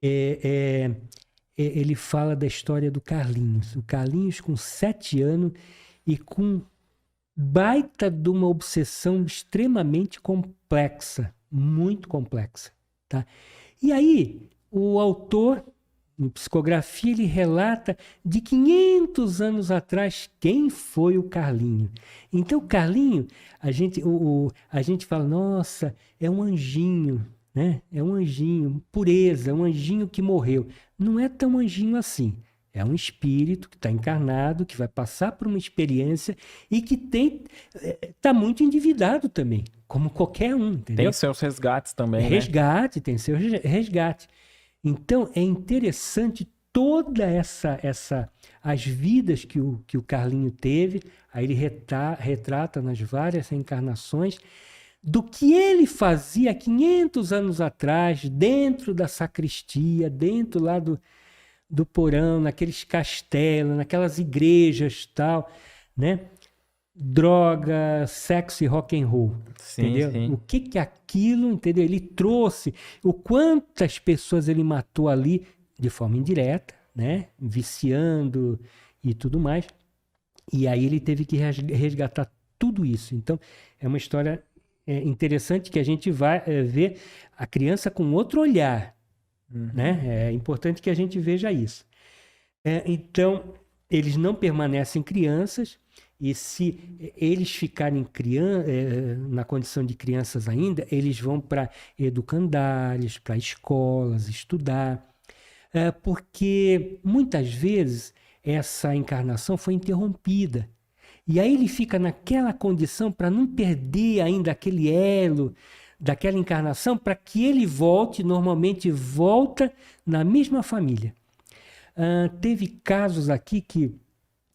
ele fala da história do Carlinhos. O Carlinhos com 7 anos e com baita de uma obsessão extremamente complexa, muito complexa, tá? E aí, o autor, em psicografia, ele relata de 500 anos atrás quem foi o Carlinho. Então, o Carlinho, a gente fala, nossa, é um anjinho, né? É um anjinho, pureza, um anjinho que morreu. Não é tão anjinho assim. É um espírito que está encarnado, que vai passar por uma experiência e que está muito endividado também, como qualquer um, entendeu? Tem seus resgates também, resgate, né? Tem seu resgate. Então, é interessante toda as vidas que o Carlinho teve, aí ele retrata nas várias reencarnações, do que ele fazia 500 anos atrás, dentro da sacristia, dentro lá do porão, naqueles castelos, naquelas igrejas tal, né? Droga, sexo e rock and roll, sim, entendeu? Sim. O que aquilo, entendeu? Ele trouxe, o quantas pessoas ele matou ali de forma indireta, né? Viciando e tudo mais. E aí ele teve que resgatar tudo isso. Então, é uma história interessante que a gente vai ver a criança com outro olhar, né? É importante que a gente veja isso. Então, eles não permanecem crianças, e se eles ficarem na condição de crianças ainda, eles vão para educandários, para escolas, estudar, porque muitas vezes essa encarnação foi interrompida. E aí ele fica naquela condição para não perder ainda aquele elo daquela encarnação, para que ele normalmente volta na mesma família. Teve casos aqui que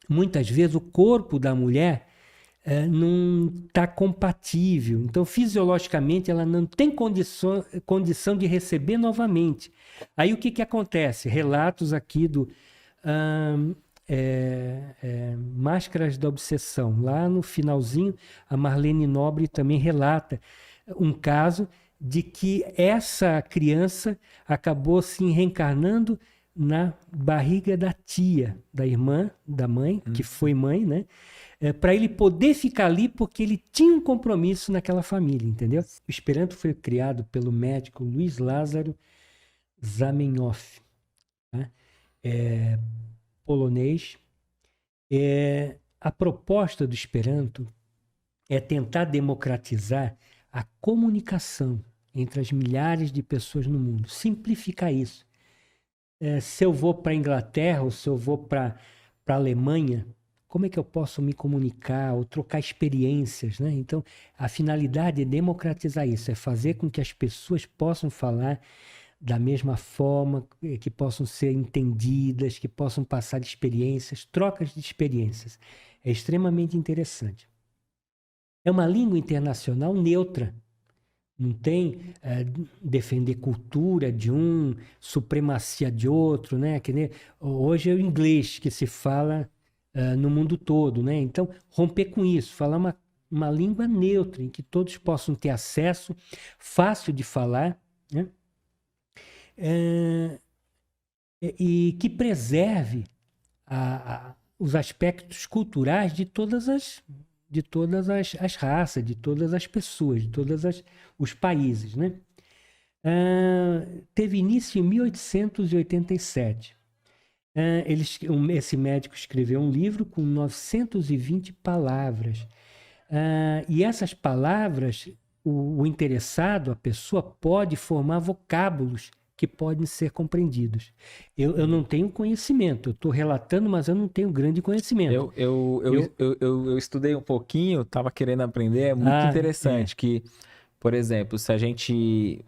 muitas vezes o corpo da mulher não está compatível. Então, fisiologicamente, ela não tem condição de receber novamente. Aí, o que acontece? Relatos aqui do Máscaras da Obsessão. Lá no finalzinho, a Marlene Nobre também relata um caso de que essa criança acabou se reencarnando na barriga da tia, da irmã, da mãe, que foi mãe, né? Para ele poder ficar ali porque ele tinha um compromisso naquela família, entendeu? O Esperanto foi criado pelo médico Luiz Lázaro Zamenhof, né? Polonês. A proposta do Esperanto é tentar democratizar a comunicação entre as milhares de pessoas no mundo, simplificar isso. Se eu vou para a Inglaterra ou se eu vou para para a Alemanha, como é que eu posso me comunicar ou trocar experiências, né? Então, a finalidade é democratizar isso, é fazer com que as pessoas possam falar da mesma forma, que possam ser entendidas, que possam passar experiências, trocas de experiências. É extremamente interessante. É uma língua internacional neutra. Não tem defender cultura de um, supremacia de outro, né? Que nem, hoje é o inglês que se fala no mundo todo, né? Então, romper com isso, falar uma língua neutra, em que todos possam ter acesso, fácil de falar, né? E que preserve os aspectos culturais de todas as raças, de todas as pessoas, de todos os países, né? Teve início em 1887. Esse médico escreveu um livro com 920 palavras. E essas palavras, o interessado, a pessoa, pode formar vocábulos que podem ser compreendidos. Eu não tenho conhecimento, eu estou relatando, mas eu não tenho grande conhecimento. Eu estudei um pouquinho, estava querendo aprender, é muito interessante que, por exemplo, se a gente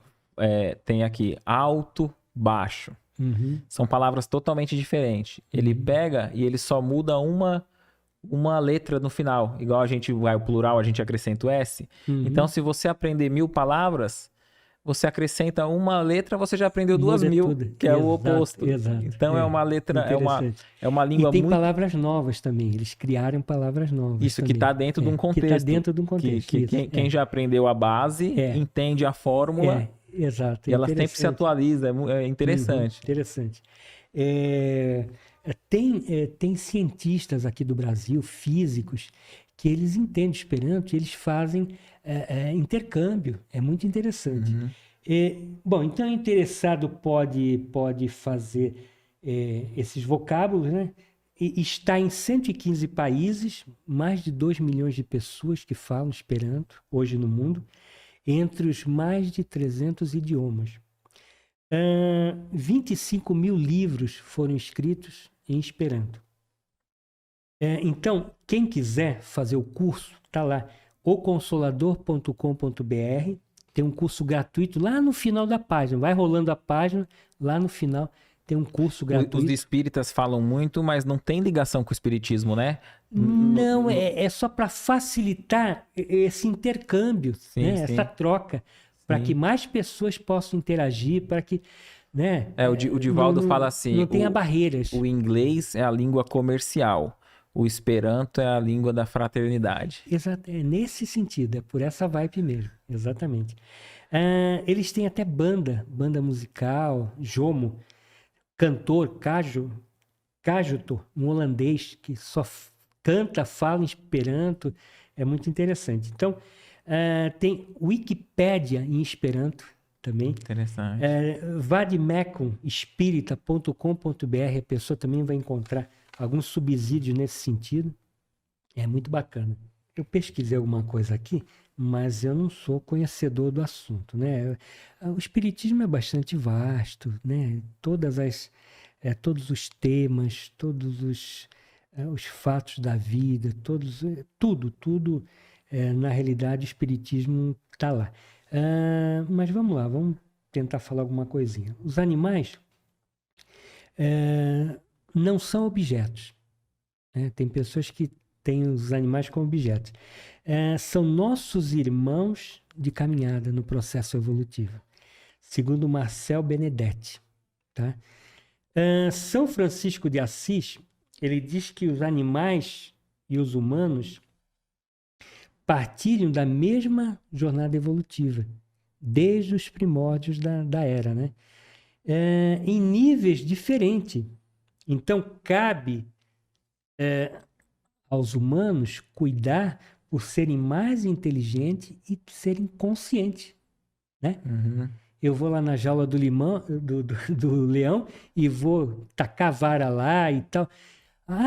tem aqui alto, baixo, são palavras totalmente diferentes. Ele pega e ele só muda uma letra no final, igual a gente vai o plural, a gente acrescenta o S. Então, se você aprender 1000 palavras, você acrescenta uma letra, você já aprendeu 2000, que é o oposto. Exato, então é uma letra, é uma língua muito... E tem muito... palavras novas também, eles criaram palavras novas. Isso, também. Que está dentro de um contexto. Que está dentro de um contexto. Quem já aprendeu a base, entende a fórmula. Exato. E ela sempre se atualiza, é interessante. Interessante. Tem cientistas aqui do Brasil, físicos, que eles entendem Esperanto e eles fazem intercâmbio. É muito interessante. Bom, então o interessado pode fazer esses vocábulos, né? E está em 115 países, mais de 2 milhões de pessoas que falam Esperanto hoje no mundo, entre os mais de 300 idiomas. 25 mil livros foram escritos em Esperanto. Então, quem quiser fazer o curso, está lá, oconsolador.com.br, tem um curso gratuito lá no final da página, vai rolando a página, lá no final tem um curso gratuito. Os espíritas falam muito, mas não tem ligação com o espiritismo, né? Não, é só para facilitar esse intercâmbio, né? Essa troca, para que mais pessoas possam interagir, para que... Né? O Divaldo fala assim... Não tenha barreiras. O inglês é a língua comercial. O Esperanto é a língua da fraternidade. Exato, é nesse sentido, é por essa vibe mesmo, exatamente. Eles têm até banda musical, Jomo, cantor, Cajuto, um holandês que só canta, fala em Esperanto, é muito interessante. Então, tem Wikipédia em Esperanto também. Interessante. Vademecumespirita.com.br, a pessoa também vai encontrar algum subsídio nesse sentido. É muito bacana. Eu pesquisei alguma coisa aqui, mas eu não sou conhecedor do assunto, né? O espiritismo é bastante vasto, né? Todos os temas, todos os fatos da vida, tudo, na realidade, o espiritismo está lá. Mas vamos lá, vamos tentar falar alguma coisinha. Os animais não são objetos, né? Tem pessoas que têm os animais como objetos. São nossos irmãos de caminhada no processo evolutivo, segundo Marcel Benedetti. Tá? São Francisco de Assis, ele diz que os animais e os humanos partilham da mesma jornada evolutiva, desde os primórdios da era, né? Em níveis diferentes. Então, cabe aos humanos cuidar por serem mais inteligentes e serem conscientes, né? Eu vou lá na jaula do leão e vou tacar a vara lá e tal.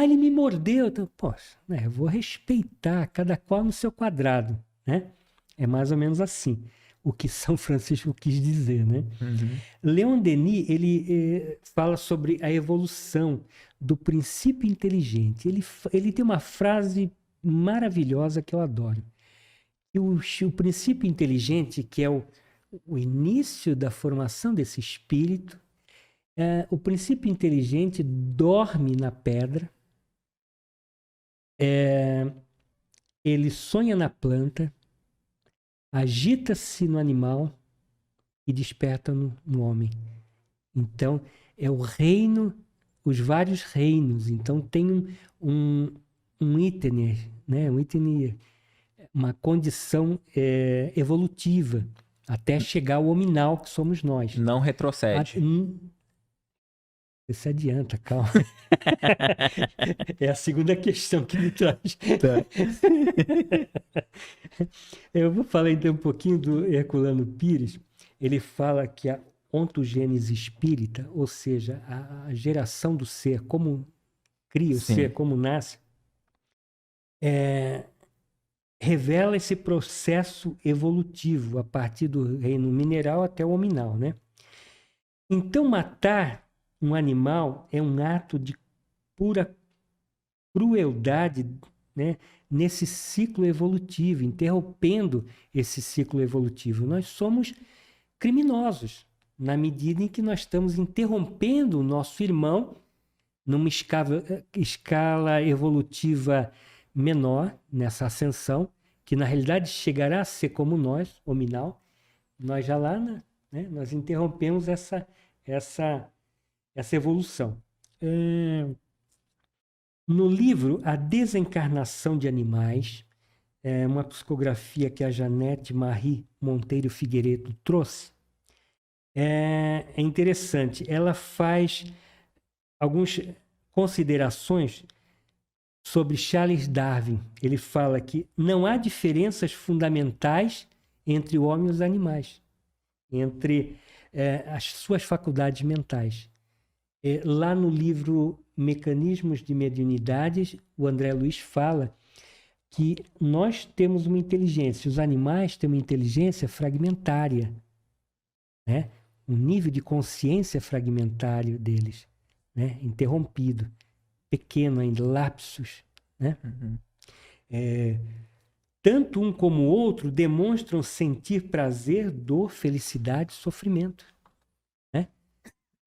Ele me mordeu. Então, poxa, né? Eu vou respeitar cada qual no seu quadrado, né? É mais ou menos assim. o que São Francisco quis dizer, né? Uhum. Leon Denis, ele fala sobre a evolução do princípio inteligente. Ele tem uma frase maravilhosa que eu adoro. E o princípio inteligente, que é o início da formação desse espírito, o princípio inteligente dorme na pedra, ele sonha na planta, agita-se no animal e desperta no homem. Então, é o reino, os vários reinos. Então, tem um itiner, né? Uma condição evolutiva, até chegar ao hominal, que somos nós. Não retrocede. Você se adianta, calma. É a segunda questão que me traz. Tá. Eu vou falar então um pouquinho do Herculano Pires. Ele fala que a ontogênese espírita, ou seja, a geração do ser, como cria o Sim. ser, como nasce, revela esse processo evolutivo a partir do reino mineral até o hominal, né? Então, matar um animal é um ato de pura crueldade, né, nesse ciclo evolutivo, interrompendo esse ciclo evolutivo. Nós somos criminosos, na medida em que nós estamos interrompendo o nosso irmão numa escala evolutiva menor, nessa ascensão, que na realidade chegará a ser como nós, hominal. Nós já lá, né, nós interrompemos essa evolução. No livro A Desencarnação de Animais, uma psicografia que a Janete Marie Monteiro Figueiredo trouxe, é interessante. Ela faz algumas considerações sobre Charles Darwin. Ele fala que não há diferenças fundamentais entre o homem e os animais, entre as suas faculdades mentais. Lá no livro Mecanismos de Mediunidades, o André Luiz fala que nós temos uma inteligência, os animais têm uma inteligência fragmentária, né? Um nível de consciência fragmentário deles, né? Interrompido, pequeno ainda, lapsos, né? Uhum. Tanto um como o outro demonstram sentir prazer, dor, felicidade, sofrimento, né?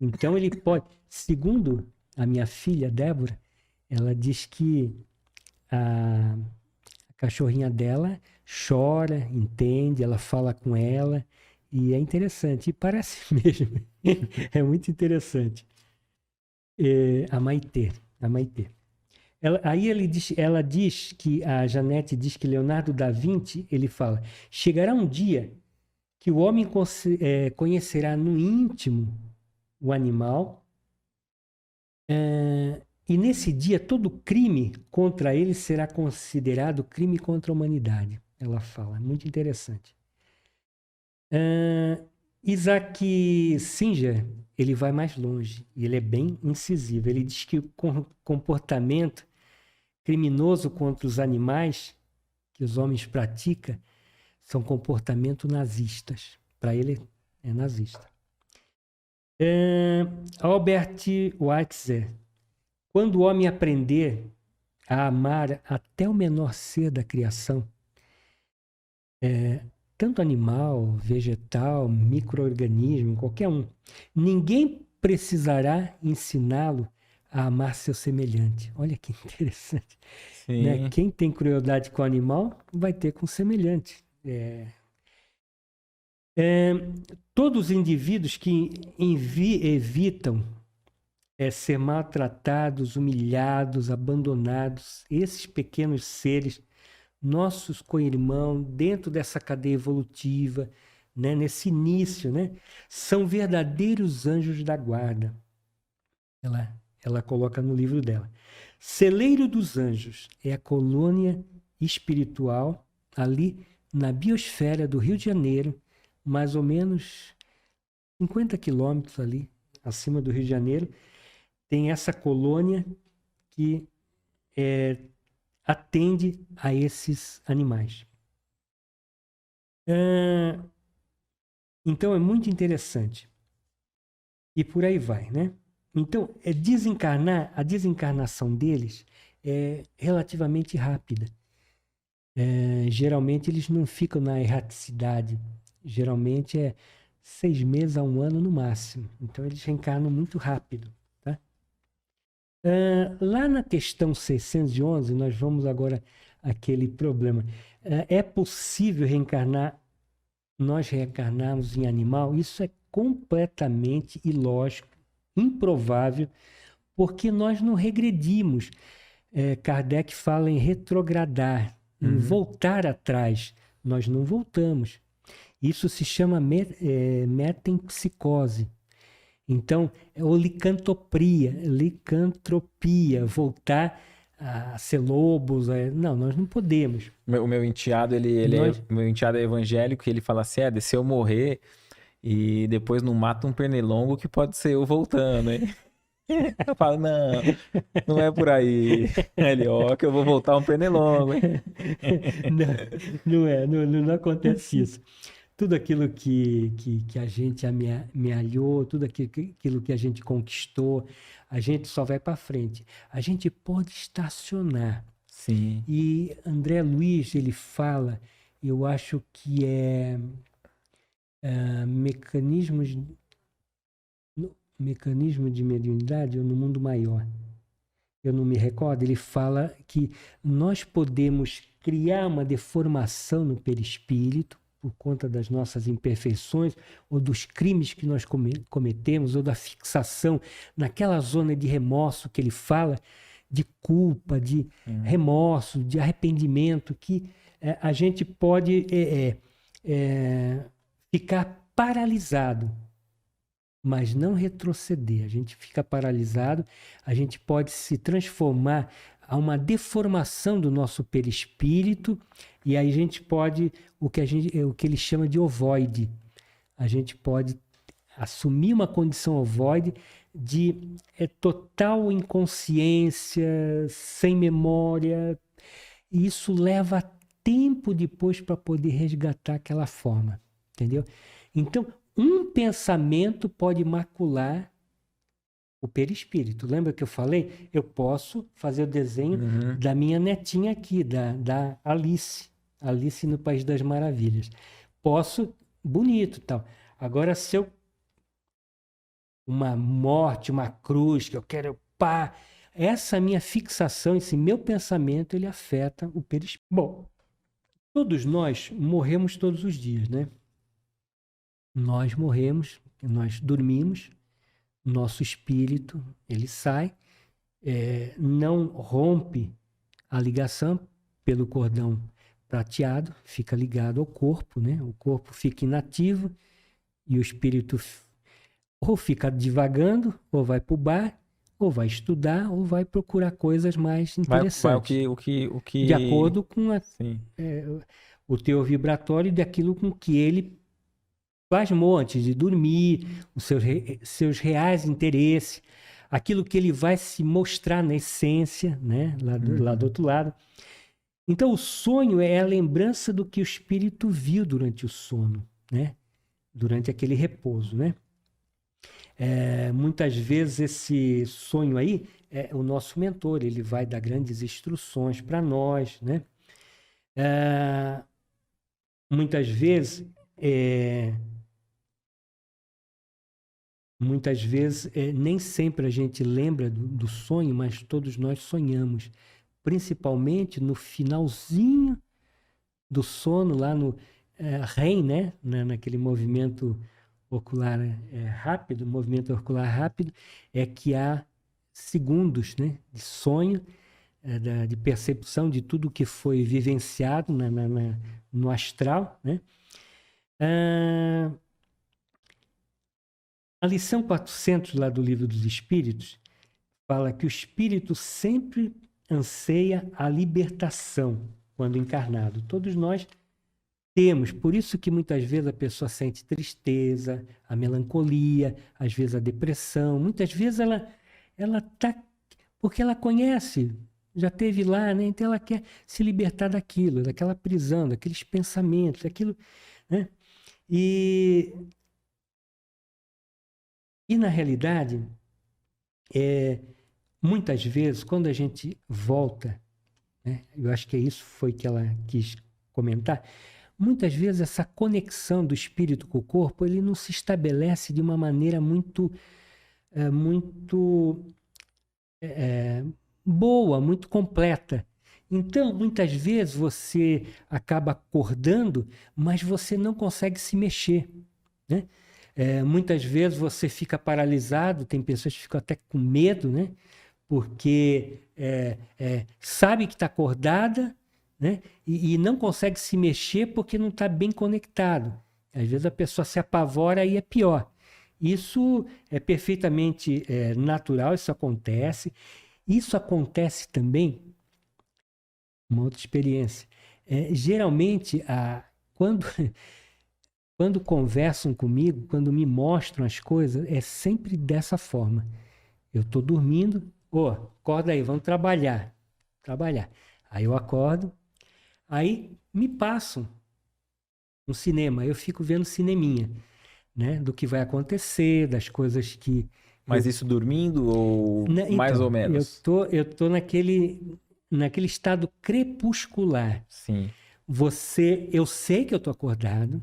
Então ele pode, segundo a minha filha Débora, ela diz que a cachorrinha dela chora, entende, ela fala com ela, e é interessante, e parece mesmo, é muito interessante. A Maitê. Ela diz que, a Janete diz que Leonardo da Vinci, ele fala, chegará um dia que o homem conhecerá no íntimo o animal, e nesse dia todo crime contra ele será considerado crime contra a humanidade. Ela fala, é muito interessante. Isaac Singer, ele vai mais longe, e ele é bem incisivo. Ele diz que o comportamento criminoso contra os animais que os homens praticam são comportamentos nazistas. Para ele, é nazista. Albert Schweitzer, quando o homem aprender a amar até o menor ser da criação, tanto animal, vegetal, micro-organismo, qualquer um, ninguém precisará ensiná-lo a amar seu semelhante. Olha que interessante. Né? Quem tem crueldade com o animal vai ter com o semelhante. Todos os indivíduos que evitam ser maltratados, humilhados, abandonados, esses pequenos seres, nossos co-irmãos, dentro dessa cadeia evolutiva, né, nesse início, né, são verdadeiros anjos da guarda. Ela coloca no livro dela. Celeiro dos Anjos é a colônia espiritual ali na biosfera do Rio de Janeiro, mais ou menos 50 quilômetros ali acima do Rio de Janeiro, tem essa colônia que atende a esses animais. Então é muito interessante. E por aí vai, né? Então, a desencarnação deles é relativamente rápida. Geralmente eles não ficam na erraticidade. Geralmente é 6 meses a 1 ano no máximo. Então eles reencarnam muito rápido. Tá? Lá na questão 611, nós vamos agora àquele problema. É possível nós reencarnarmos em animal? Isso é completamente ilógico, improvável, porque nós não regredimos. Kardec fala em retrogradar, em voltar atrás. Nós não voltamos. Isso se chama metempsicose. Então, ou licantropia, voltar a ser lobos. Não, nós não podemos. O meu enteado, o meu enteado é evangélico, e ele fala assim, se eu morrer e depois não mata um pernilongo, que pode ser eu voltando, hein? Eu falo, não é por aí. Ele, que eu vou voltar um pernilongo, hein? Não acontece isso. Tudo aquilo que a gente amealhou, tudo aquilo que a gente conquistou, a gente só vai para frente. A gente pode estacionar. Sim. E André Luiz, ele fala, eu acho que mecanismo de mediunidade ou no mundo maior. Eu não me recordo, ele fala que nós podemos criar uma deformação no perispírito por conta das nossas imperfeições ou dos crimes que nós cometemos ou da fixação naquela zona de remorso que ele fala, de culpa, de remorso, de arrependimento, que a gente pode ficar paralisado, mas não retroceder. A gente fica paralisado, a gente pode se transformar a uma deformação do nosso perispírito, e aí a gente pode, o que ele chama de ovoide. A gente pode assumir uma condição ovoide de total inconsciência, sem memória, e isso leva tempo depois para poder resgatar aquela forma, entendeu? Então, um pensamento pode macular o perispírito. Lembra que eu falei? Eu posso fazer o desenho da minha netinha aqui, da Alice. Alice no País das Maravilhas. Posso, bonito tal. Agora, se eu... uma morte, uma cruz, que eu quero... essa minha fixação, esse meu pensamento, ele afeta o perispírito. Bom, todos nós morremos todos os dias, né? Nós morremos, nós dormimos, nosso espírito, ele sai, não rompe a ligação pelo cordão prateado, fica ligado ao corpo, né? O corpo fica inativo e o espírito ou fica divagando, ou vai para o bar, ou vai estudar, ou vai procurar coisas mais interessantes. Vai o que... De acordo com o teor vibratório daquilo com que ele plasmou antes de dormir, os seus reais interesses, aquilo que ele vai se mostrar na essência, né? Lá do outro lado. Então, o sonho é a lembrança do que o espírito viu durante o sono, né? Durante aquele repouso, né? Muitas vezes esse sonho aí é o nosso mentor, ele vai dar grandes instruções para nós, né? Muitas vezes nem sempre a gente lembra do sonho, mas todos nós sonhamos, principalmente no finalzinho do sono, lá no REM, né? Naquele movimento ocular rápido, movimento ocular rápido, que há segundos, né, de sonho, de percepção de tudo que foi vivenciado no astral, né? A lição 400 lá do Livro dos Espíritos fala que o espírito sempre anseia a libertação quando encarnado. Todos nós temos, por isso que muitas vezes a pessoa sente tristeza, a melancolia, às vezes a depressão. Muitas vezes ela tá porque ela conhece, já esteve lá, né? Então ela quer se libertar daquilo, daquela prisão, daqueles pensamentos, daquilo, né? E na realidade, muitas vezes, quando a gente volta, né, eu acho que é isso foi que ela quis comentar, muitas vezes essa conexão do espírito com o corpo, ele não se estabelece de uma maneira muito boa, muito completa. Então, muitas vezes você acaba acordando, mas você não consegue se mexer, né? Muitas vezes você fica paralisado, tem pessoas que ficam até com medo, né? Porque sabe que está acordada, né? E não consegue se mexer porque não está bem conectado. Às vezes a pessoa se apavora e é pior. Isso é perfeitamente natural, isso acontece. Isso acontece também, uma outra experiência. Geralmente, quando, quando conversam comigo, quando me mostram as coisas, é sempre dessa forma. Eu estou dormindo, acorda aí, vamos trabalhar. Trabalhar. Aí eu acordo, aí me passam no cinema, eu fico vendo cineminha, né? Do que vai acontecer, das coisas que... Mas isso dormindo ou mais Então, ou menos? eu tô naquele estado crepuscular. Sim. Eu sei que eu tô acordado,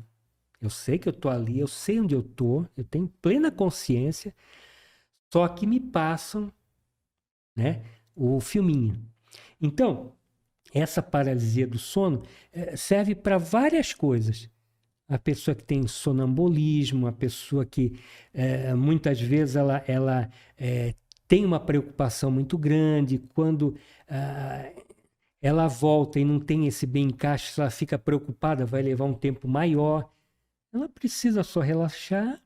eu sei que eu tô ali, eu sei onde eu tô, eu tenho plena consciência, só que me passam, né, o filminho. Então, essa paralisia do sono serve para várias coisas. A pessoa que tem sonambulismo, a pessoa que muitas vezes ela tem uma preocupação muito grande, quando ela volta e não tem esse bem encaixe, se ela fica preocupada, vai levar um tempo maior. Ela precisa só relaxar,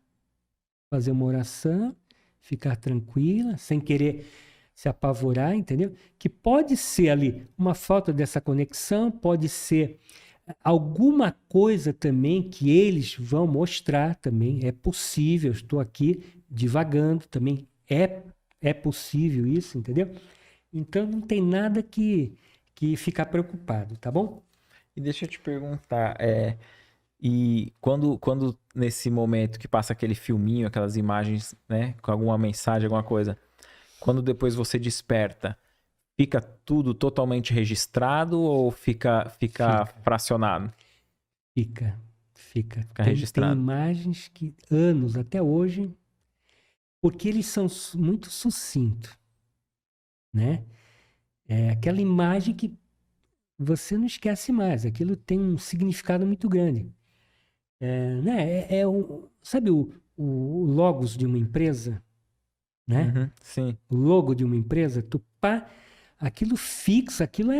fazer uma oração, ficar tranquila, sem querer se apavorar, entendeu? Que pode ser ali uma falta dessa conexão, pode ser alguma coisa também que eles vão mostrar também. É possível, estou aqui divagando também. É possível isso, entendeu? Então não tem nada que ficar preocupado, tá bom? E deixa eu te perguntar, e quando nesse momento que passa aquele filminho, aquelas imagens, né, com alguma mensagem, alguma coisa, quando depois você desperta, fica tudo totalmente registrado ou fica fracionado? Fica. Fica Tem registrado. imagens que anos até hoje, porque eles são muito sucintos, né? É aquela imagem que você não esquece mais, aquilo tem um significado muito grande. Né? Sabe o logos de uma empresa, né? Uhum, sim, O logo de uma empresa, aquilo fixa, aquilo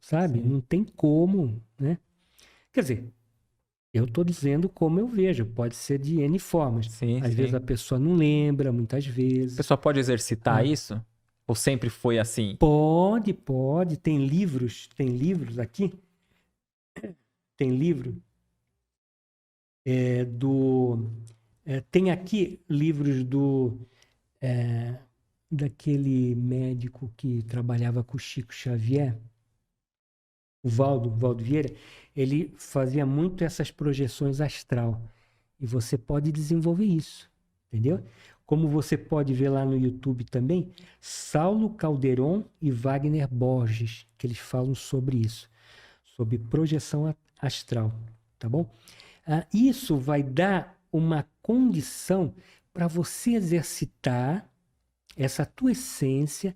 sabe? sim, Não tem como, né? Quer dizer, eu estou dizendo como eu vejo, pode ser de N formas. sim, Às vezes sim. a pessoa não lembra, muitas A vezes. pessoa pode exercitar Ah, isso? Ou sempre foi assim? pode. Tem livros aqui, tem livro do. Tem aqui livros daquele médico que trabalhava com o Chico Xavier, o Valdo Vieira. Ele fazia muito essas projeções astral. E você pode desenvolver isso, entendeu? Como você pode ver lá no YouTube também, Saulo Calderon e Wagner Borges, que eles falam sobre isso, sobre projeção astral, tá bom? Isso vai dar uma condição para você exercitar essa tua essência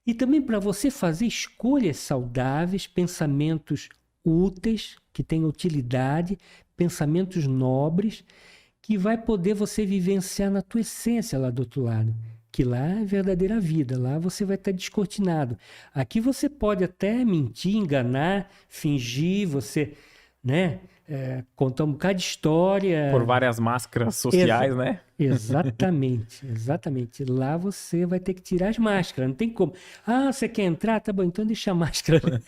e também para você fazer escolhas saudáveis, pensamentos úteis, que tenham utilidade, pensamentos nobres, que vai poder você vivenciar na tua essência lá do outro lado. Que lá é a verdadeira vida, lá você vai estar descortinado. Aqui você pode até mentir, enganar, fingir, você, né, contar um bocado de história. Por várias máscaras Exa sociais, né? exatamente. Lá você vai ter que tirar as máscaras, não tem como. Você quer entrar? Tá bom, então deixa a máscara ali.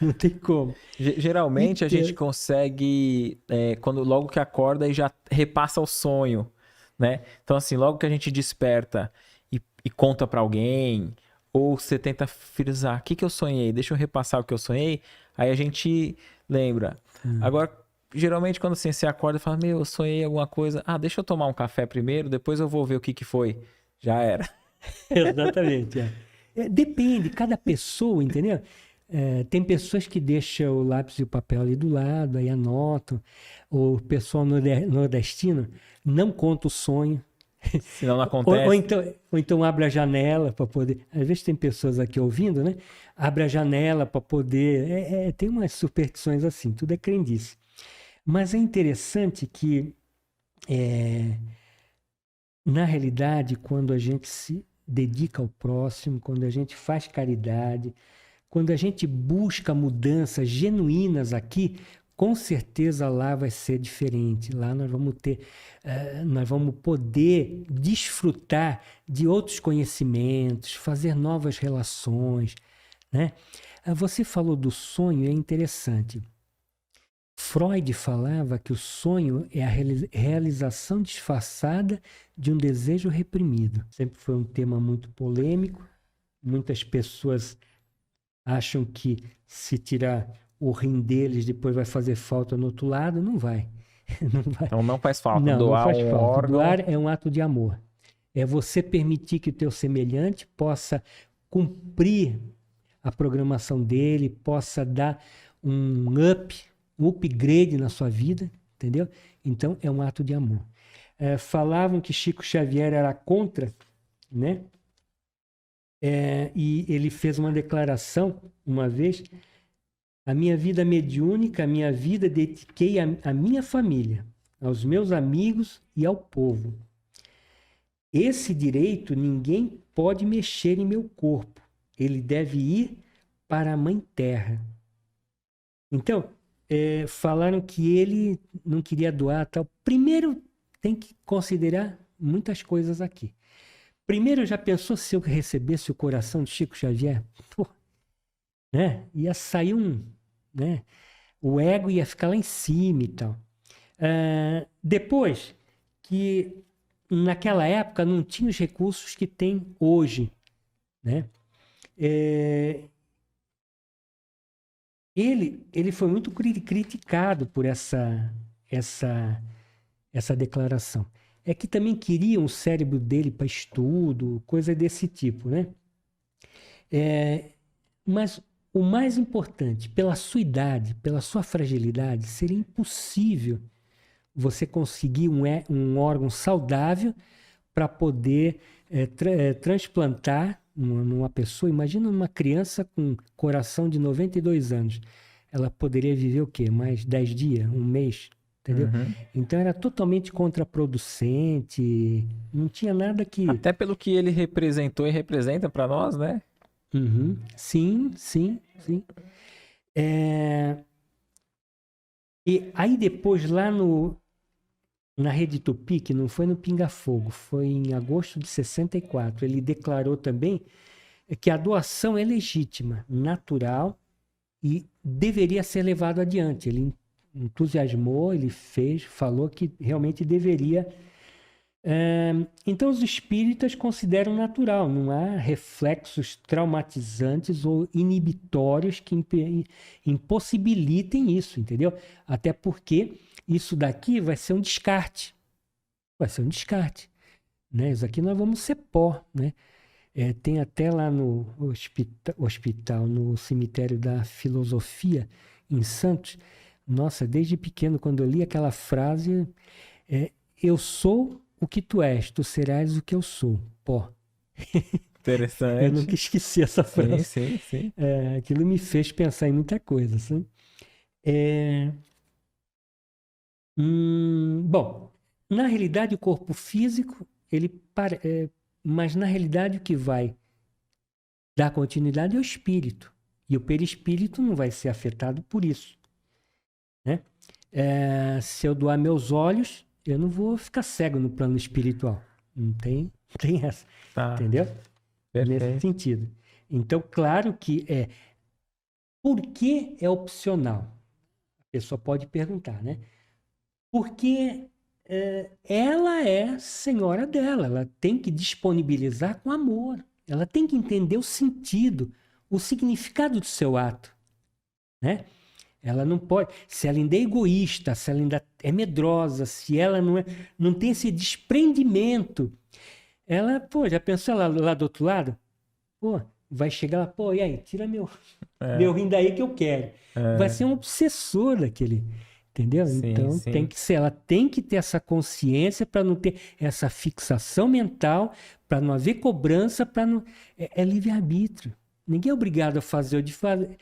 Não tem como. Geralmente a gente Então, consegue, quando logo que acorda e já repassa o sonho, né? Então, assim, logo que a gente desperta e conta pra alguém, ou você tenta frisar, o que que eu sonhei? Deixa eu repassar o que eu sonhei, aí a gente lembra. Agora, geralmente quando assim, você acorda e fala, meu, eu sonhei alguma coisa. Ah, deixa eu tomar um café primeiro, depois eu vou ver o que que foi. Já era. Exatamente. Depende, cada pessoa, entendeu? Tem pessoas que deixam o lápis e o papel ali do lado, aí anotam. O pessoal nordestino não conta o sonho. Senão não Ou, ou acontece. então, ou então abre a janela para poder. Às vezes tem pessoas aqui ouvindo, né? Abre a janela para poder. Tem umas superstições assim, tudo é crendice. Mas é interessante que, na realidade, quando a gente se dedica ao próximo, quando a gente faz caridade, quando a gente busca mudanças genuínas aqui, com certeza lá vai ser diferente. Lá nós vamos poder desfrutar de outros conhecimentos, fazer novas relações, né? Você falou do sonho, é interessante. Freud falava que o sonho é a realização disfarçada de um desejo reprimido. Sempre foi um tema muito polêmico. Muitas pessoas acham que se tirar o rim deles, depois vai fazer falta no outro lado. Não vai. Não vai. Então não faz falta Não doar faz um falta. órgão. Doar é um ato de amor. É você permitir que o teu semelhante possa cumprir a programação dele, possa dar um upgrade na sua vida, entendeu? Então é um ato de amor. Falavam que Chico Xavier era contra, né? E ele fez uma declaração uma vez: a minha vida mediúnica, a minha vida dediquei à minha família, aos meus amigos e ao povo. Esse direito ninguém pode mexer em meu corpo. Ele deve ir para a Mãe Terra. Então, falaram que ele não queria doar tal. Primeiro, tem que considerar muitas coisas aqui. Primeiro, já pensou se eu recebesse o coração de Chico Xavier? Pô, né? Ia sair né? O ego ia ficar lá em cima e tal. Depois, que naquela época não tinha os recursos que tem hoje, né? Ele foi muito criticado por essa declaração. É que também queriam o cérebro dele para estudo, coisa desse tipo, né? Mas o mais importante, pela sua idade, pela sua fragilidade, seria impossível você conseguir um órgão saudável para poder transplantar numa pessoa. Imagina uma criança com coração de 92 anos. Ela poderia viver o quê? Mais 10 dias, um mês, entendeu? Uhum. Então era totalmente contraproducente, não tinha nada que... Até pelo que ele representou e representa para nós, né? Uhum. Sim. E aí depois lá na Rede Tupi, que não foi no Pinga Fogo, foi em agosto de 64, ele declarou também que a doação é legítima, natural e deveria ser levado adiante. Ele entusiasmou, ele falou que realmente deveria. Então os espíritas consideram natural, não há reflexos traumatizantes ou inibitórios que impossibilitem isso, entendeu? Até porque isso daqui vai ser um descarte. Né? Isso aqui nós vamos ser pó, né? Tem até lá no hospital, no cemitério da Filosofia, em Santos. Nossa, desde pequeno, quando eu li aquela frase, eu sou o que tu és, tu serás o que eu sou, pó. Interessante. Eu nunca esqueci essa frase. Sim. Aquilo me fez pensar em muita coisa, sabe? Bom, na realidade o corpo físico, mas na realidade o que vai dar continuidade é o espírito. E o perispírito não vai ser afetado por isso, né? Se eu doar meus olhos, eu não vou ficar cego no plano espiritual. Não tem essa, entendeu? Perfeito. Nesse sentido. Então, claro que por que é opcional? A pessoa pode perguntar, né? Porque ela é senhora dela, ela tem que disponibilizar com amor, ela tem que entender o sentido, o significado do seu ato, né? Ela não pode. Se ela ainda é egoísta, se ela ainda é medrosa, se ela não tem esse desprendimento, ela, pô, já pensou lá do outro lado? Pô, vai chegar lá, pô, e aí, tira meu rim daí que eu quero. Vai ser um obsessor daquele, entendeu? Sim, Então sim. ela tem que ter essa consciência para não ter essa fixação mental, para não haver cobrança, para não. É livre-arbítrio. Ninguém é obrigado a fazer ou de fazer.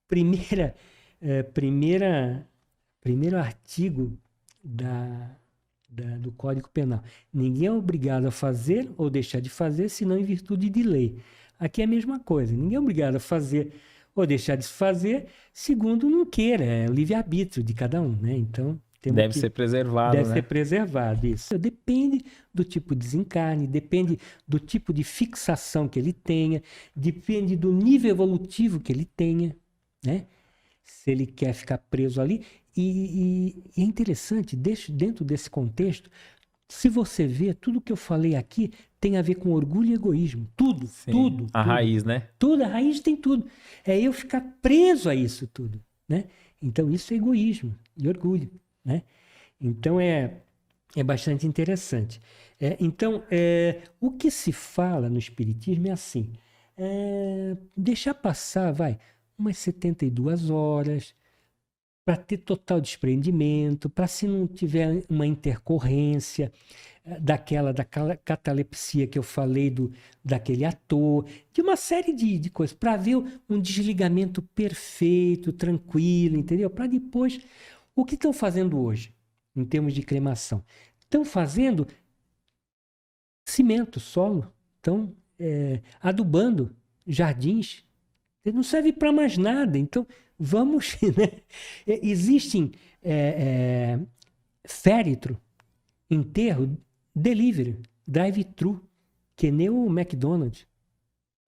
Primeiro artigo do Código Penal. Ninguém é obrigado a fazer ou deixar de fazer, senão em virtude de lei. Aqui é a mesma coisa. Ninguém é obrigado a fazer ou deixar de fazer, segundo não queira. É o livre-arbítrio de cada um, né? Então, Deve ser preservado, deve né? ser preservado, isso. Depende do tipo de desencarne, depende do tipo de fixação que ele tenha, depende do nível evolutivo que ele tenha, né? Se ele quer ficar preso ali. E é interessante, dentro desse contexto, se você vê, tudo que eu falei aqui tem a ver com orgulho e egoísmo. Tudo, Sim. tudo. A raiz, né? Tudo, a raiz tem tudo. É eu ficar preso a isso tudo, né? Então, isso é egoísmo e orgulho, né? Então, é bastante interessante. Então, o que se fala no Espiritismo é assim, deixar passar, umas 72 horas, para ter total desprendimento, para se não tiver uma intercorrência daquela catalepsia que eu falei, daquele ator, de uma série de coisas, para ver um desligamento perfeito, tranquilo, entendeu? Para depois, o que estão fazendo hoje, em termos de cremação? Estão fazendo cimento, solo, estão adubando jardins, não serve para mais nada, então vamos, né? Existem féretro, enterro, delivery, drive-thru, que nem o McDonald's.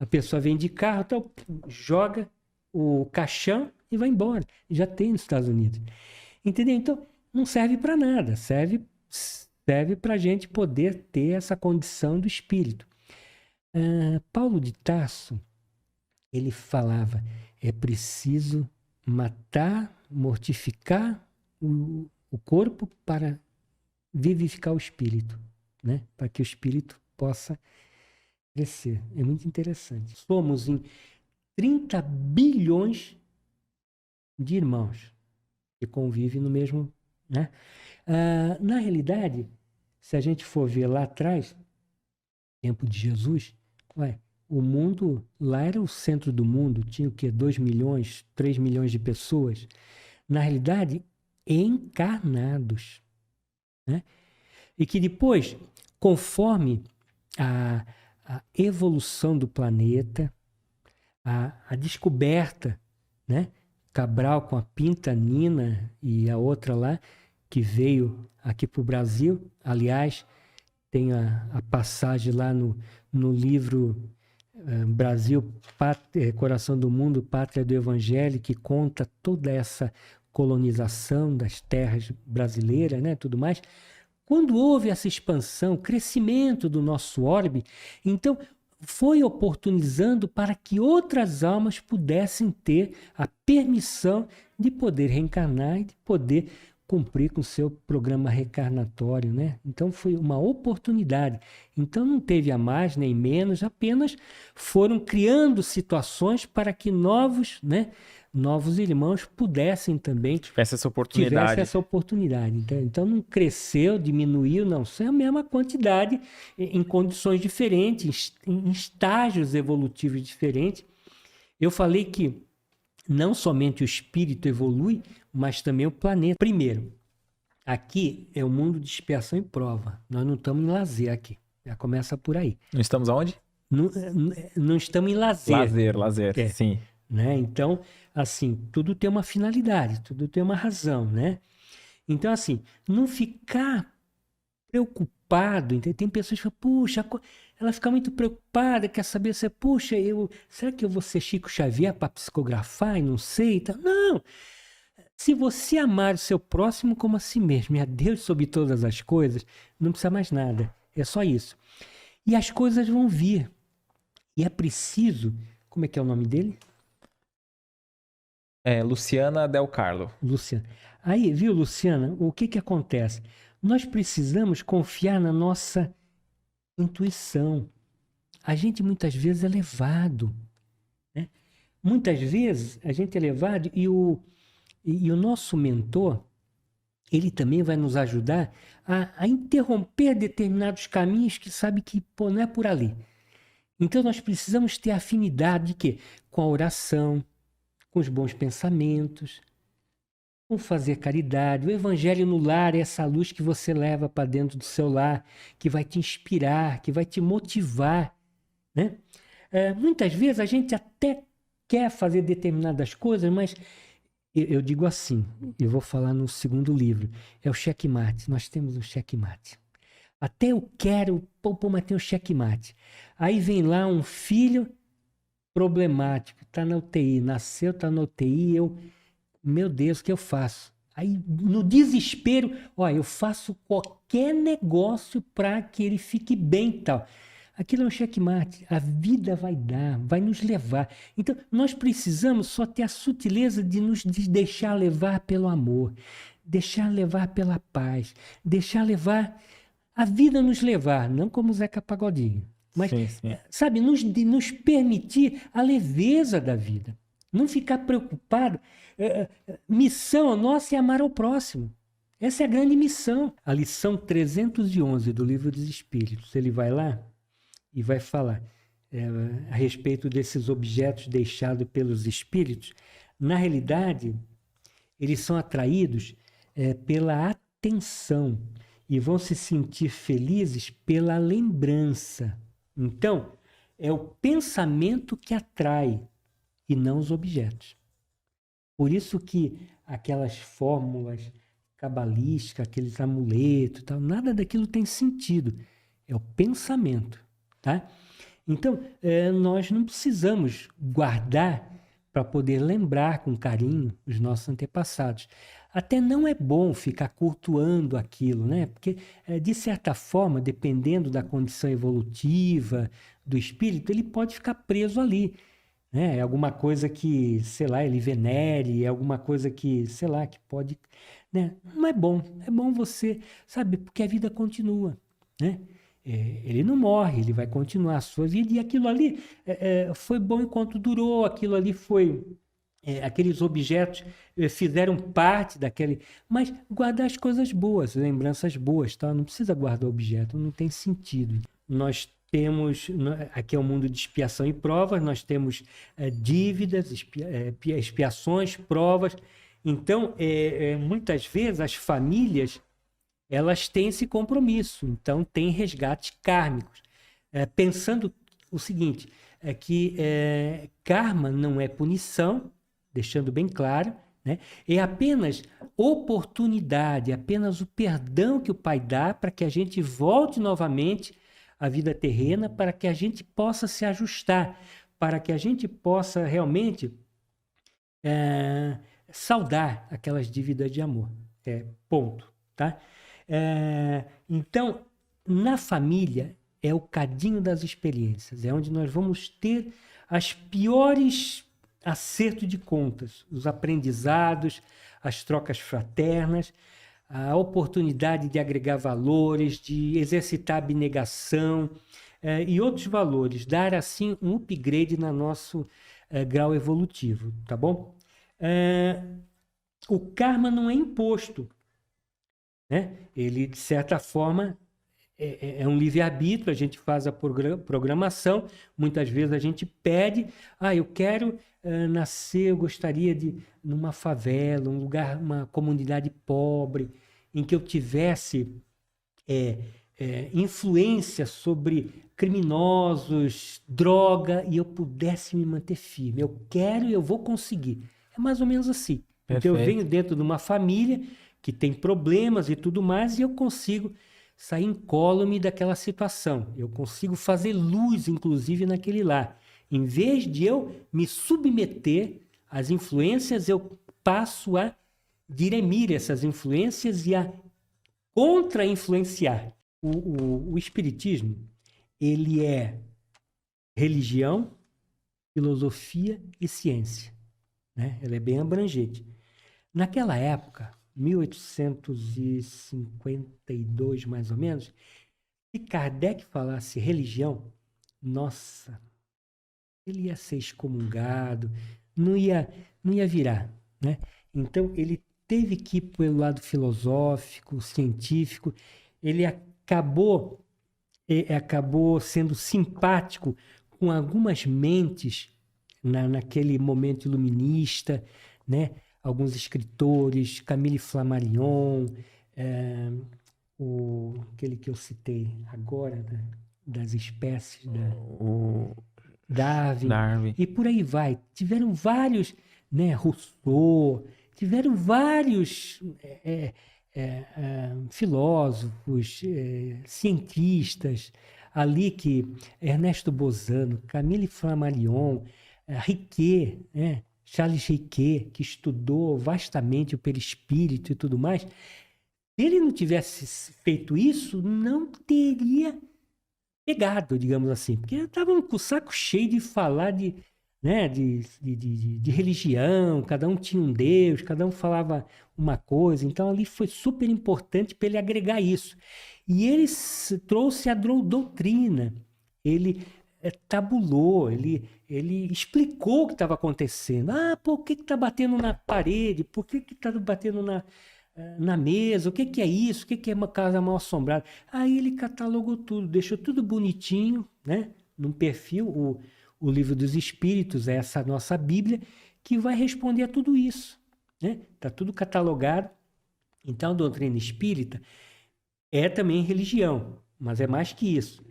A pessoa vem de carro, então, joga o caixão e vai embora. Já tem nos Estados Unidos. Entendeu? Então, não serve para nada. Serve para a gente poder ter essa condição do espírito. Paulo de Tarso, ele falava, é preciso matar, mortificar o corpo para vivificar o espírito, né? Para que o espírito possa crescer. É muito interessante. Somos em 30 bilhões de irmãos que convivem no mesmo, né? Na realidade, se a gente for ver lá atrás, tempo de Jesus, o mundo, lá era o centro do mundo, tinha o quê? 2 milhões, 3 milhões de pessoas. Na realidade, encarnados, né? E que depois, conforme a evolução do planeta, a descoberta, né? Cabral com a Pinta Nina e a outra lá, que veio aqui para o Brasil. Aliás, tem a passagem lá no livro Brasil, Coração do Mundo, Pátria do Evangelho, que conta toda essa colonização das terras brasileiras, né, tudo mais. Quando houve essa expansão, crescimento do nosso orbe, então foi oportunizando para que outras almas pudessem ter a permissão de poder reencarnar e de poder cumprir com o seu programa reencarnatório, né? Então foi uma oportunidade. Então não teve a mais nem menos, apenas foram criando situações para que novos irmãos pudessem também tivesse essa oportunidade. Então não cresceu, diminuiu, não. Isso é a mesma quantidade em condições diferentes, em estágios evolutivos diferentes. Eu falei que não somente o espírito evolui, mas também o planeta. Primeiro, aqui é o mundo de expiação e prova. Nós não estamos em lazer aqui. Já começa por aí. Não estamos aonde? Não estamos em lazer. Lazer, sim. Né? Então, assim, tudo tem uma finalidade, tudo tem uma razão, né? Então, assim, não ficar preocupado. Tem pessoas que falam, puxa, ela fica muito preocupada, quer saber se, puxa, será que eu vou ser Chico Xavier para psicografar e não sei? Não! Se você amar o seu próximo como a si mesmo e a Deus sobre todas as coisas, não precisa mais nada. É só isso. E as coisas vão vir. E é preciso... Como é que é o nome dele? Luciana Del Carlo. Luciana. Aí, viu, Luciana, o que acontece? Nós precisamos confiar na nossa intuição. A gente muitas vezes é levado, né? Muitas vezes a gente é levado e o nosso mentor, ele também vai nos ajudar a interromper determinados caminhos que sabe que não é por ali. Então nós precisamos ter afinidade de quê? Com a oração, com os bons pensamentos, com fazer caridade. O evangelho no lar é essa luz que você leva para dentro do seu lar, que vai te inspirar, que vai te motivar, né? Muitas vezes a gente até quer fazer determinadas coisas, mas eu digo assim, eu vou falar no segundo livro, é o checkmate. Nós temos um checkmate. Até eu quero, mas tem o checkmate. Aí vem lá um filho problemático, está na UTI, nasceu, está na UTI, meu Deus, o que eu faço? Aí, no desespero, eu faço qualquer negócio para que ele fique bem e tal. Aquilo é um checkmate. A vida vai dar, vai nos levar. Então, nós precisamos só ter a sutileza de nos deixar levar pelo amor, deixar levar pela paz, deixar levar, a vida nos levar, não como Zeca Pagodinho, mas, Sim. sabe, nos permitir a leveza da vida. Não ficar preocupado. Missão nossa é amar ao próximo. Essa é a grande missão. A lição 311 do Livro dos Espíritos, ele vai lá e vai falar a respeito desses objetos deixados pelos espíritos. Na realidade, eles são atraídos pela atenção e vão se sentir felizes pela lembrança. Então, é o pensamento que atrai e não os objetos. Por isso que aquelas fórmulas cabalísticas, aqueles amuletos, tal, nada daquilo tem sentido. É o pensamento. Tá? Então, nós não precisamos guardar para poder lembrar com carinho os nossos antepassados. Até não é bom ficar cultuando aquilo, né? Porque, de certa forma, dependendo da condição evolutiva do espírito, ele pode ficar preso ali. Né? É alguma coisa que, sei lá, ele venere, é alguma coisa que, sei lá, que pode... Né? Não é bom. É bom você, sabe, porque a vida continua, né? Ele não morre, ele vai continuar a sua vida, e aquilo ali foi bom enquanto durou, aquilo ali foi... aqueles objetos fizeram parte daquele... Mas guardar as coisas boas, lembranças boas, tá? Não precisa guardar objeto, não tem sentido. Nós temos, aqui é o mundo de expiação e provas, nós temos dívidas, expiações, provas. Então, muitas vezes as famílias, elas têm esse compromisso, então tem resgates kármicos. Pensando o seguinte, que karma não é punição, deixando bem claro, né? É apenas oportunidade, apenas o perdão que o Pai dá para que a gente volte novamente à vida terrena, para que a gente possa se ajustar, para que a gente possa realmente saldar aquelas dívidas de amor. Ponto. Tá? Então, na família, é o cadinho das experiências, é onde nós vamos ter as piores acertos de contas, os aprendizados, as trocas fraternas, a oportunidade de agregar valores, de exercitar abnegação e outros valores, dar assim um upgrade no nosso grau evolutivo, tá bom? O karma não é imposto, né? Ele, de certa forma, é um livre-arbítrio, a gente faz a programação, muitas vezes a gente pede, eu quero nascer, eu gostaria de numa favela, um lugar, uma comunidade pobre, em que eu tivesse influência sobre criminosos, droga, e eu pudesse me manter firme. Eu quero e eu vou conseguir. É mais ou menos assim. Perfeito. Então eu venho dentro de uma família que tem problemas e tudo mais, e eu consigo sair incólume daquela situação. Eu consigo fazer luz, inclusive, naquele lar. Em vez de eu me submeter às influências, eu passo a dirimir essas influências e a contra-influenciar. O espiritismo, ele é religião, filosofia e ciência, né? Ela é bem abrangente. Naquela época, 1852 mais ou menos, se Kardec falasse religião, nossa, ele ia ser excomungado, não ia virar, né? Então, ele teve que ir pelo lado filosófico, científico, ele acabou sendo simpático com algumas mentes naquele momento iluminista, né? Alguns escritores, Camille Flammarion, aquele que eu citei agora, das espécies, O Darwin, e por aí vai. Tiveram vários, né? Rousseau, tiveram vários filósofos, cientistas, ali que Ernesto Bozano, Camille Flammarion, Riquet, né? Charles Riquet, que estudou vastamente o perispírito e tudo mais. Se ele não tivesse feito isso, não teria pegado, digamos assim, porque estavam com o saco cheio de falar de religião, cada um tinha um Deus, cada um falava uma coisa, então ali foi super importante para ele agregar isso. E ele trouxe a doutrina, ele tabulou, ele explicou o que estava acontecendo. Por que está batendo na parede? Por que está batendo na mesa? O que é isso? O que é uma casa mal assombrada? Aí ele catalogou tudo, deixou tudo bonitinho, né? Num perfil, o Livro dos Espíritos, é essa nossa Bíblia, que vai responder a tudo isso, né? Está tudo catalogado. Então, a doutrina espírita é também religião, mas é mais que isso.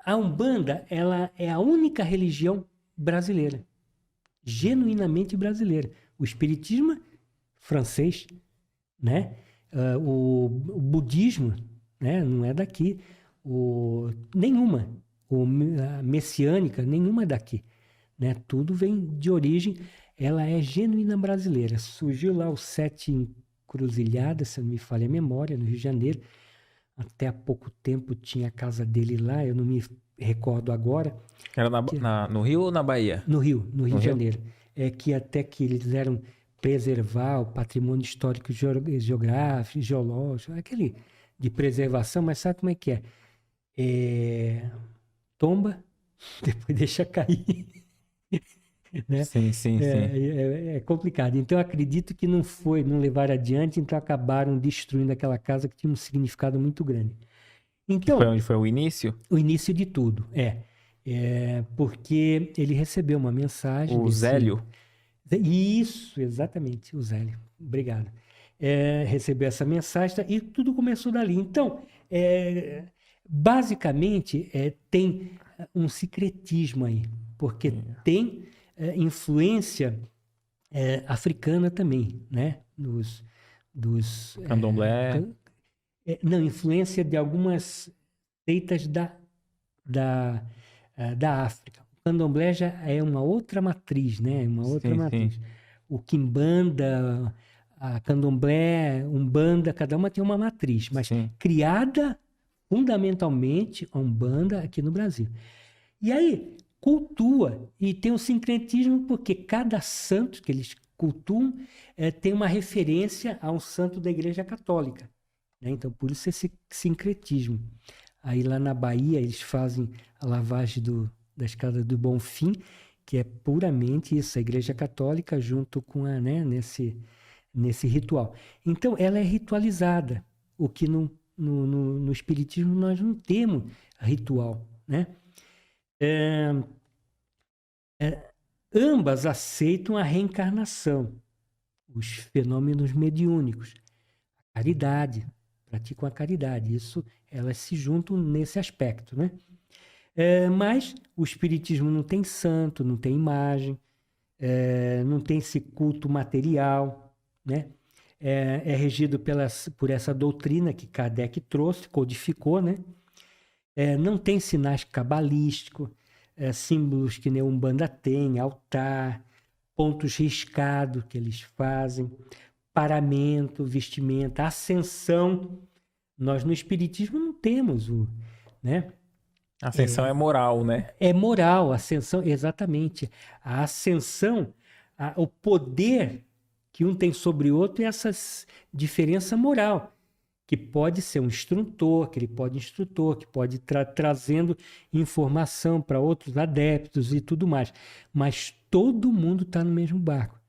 A Umbanda, ela é a única religião brasileira, genuinamente brasileira. O espiritismo francês, né? O budismo, né? Não é daqui. Nenhuma. A messiânica, nenhuma é daqui, né? Tudo vem de origem, ela é genuína brasileira. Surgiu lá os 7 Encruzilhadas, se não me falha a memória, no Rio de Janeiro. Até há pouco tempo tinha a casa dele lá, eu não me recordo agora. Era no Rio ou na Bahia? No Rio de Janeiro. É que até que eles quiseram preservar o patrimônio histórico, geográfico, geológico, aquele de preservação, mas sabe como é que é? Tomba, depois deixa cair. Né? Sim. É complicado. Então, eu acredito que não levaram adiante, então acabaram destruindo aquela casa que tinha um significado muito grande. Então, foi onde foi o início? O início de tudo, porque ele recebeu uma mensagem... O Zélio? Isso, exatamente, o Zélio. Obrigado. Recebeu essa mensagem e tudo começou dali. Então, basicamente, tem um secretismo aí, porque tem influência africana também, né? Dos Candomblé. Não, influência de algumas seitas da África. O candomblé já é uma outra matriz, né? Uma outra matriz. Sim. O quimbanda, a candomblé, umbanda, cada uma tem uma matriz, mas criada fundamentalmente a umbanda aqui no Brasil. E aí cultua, e tem um sincretismo porque cada santo que eles cultuam tem uma referência a um santo da Igreja Católica, né? Então, por isso esse sincretismo. Aí lá na Bahia eles fazem a lavagem da Escada do Bonfim, que é puramente isso, a Igreja Católica junto com nesse ritual. Então, ela é ritualizada, o que no Espiritismo nós não temos ritual, né? Ambas aceitam a reencarnação, os fenômenos mediúnicos, a caridade, praticam a caridade, isso elas se juntam nesse aspecto, né? Mas o Espiritismo não tem santo, não tem imagem, não tem esse culto material, né? É regido por essa doutrina que Kardec trouxe, codificou, né? Não tem sinais cabalísticos, símbolos que nem a Umbanda tem, altar, pontos riscados que eles fazem, paramento, vestimenta, ascensão. Nós no Espiritismo não temos, né? A ascensão é moral, né? É moral, a ascensão, exatamente. A ascensão, o poder que um tem sobre o outro é essa diferença moral, que pode ser um instrutor, que pode trazendo informação para outros adeptos e tudo mais. Mas todo mundo está no mesmo barco.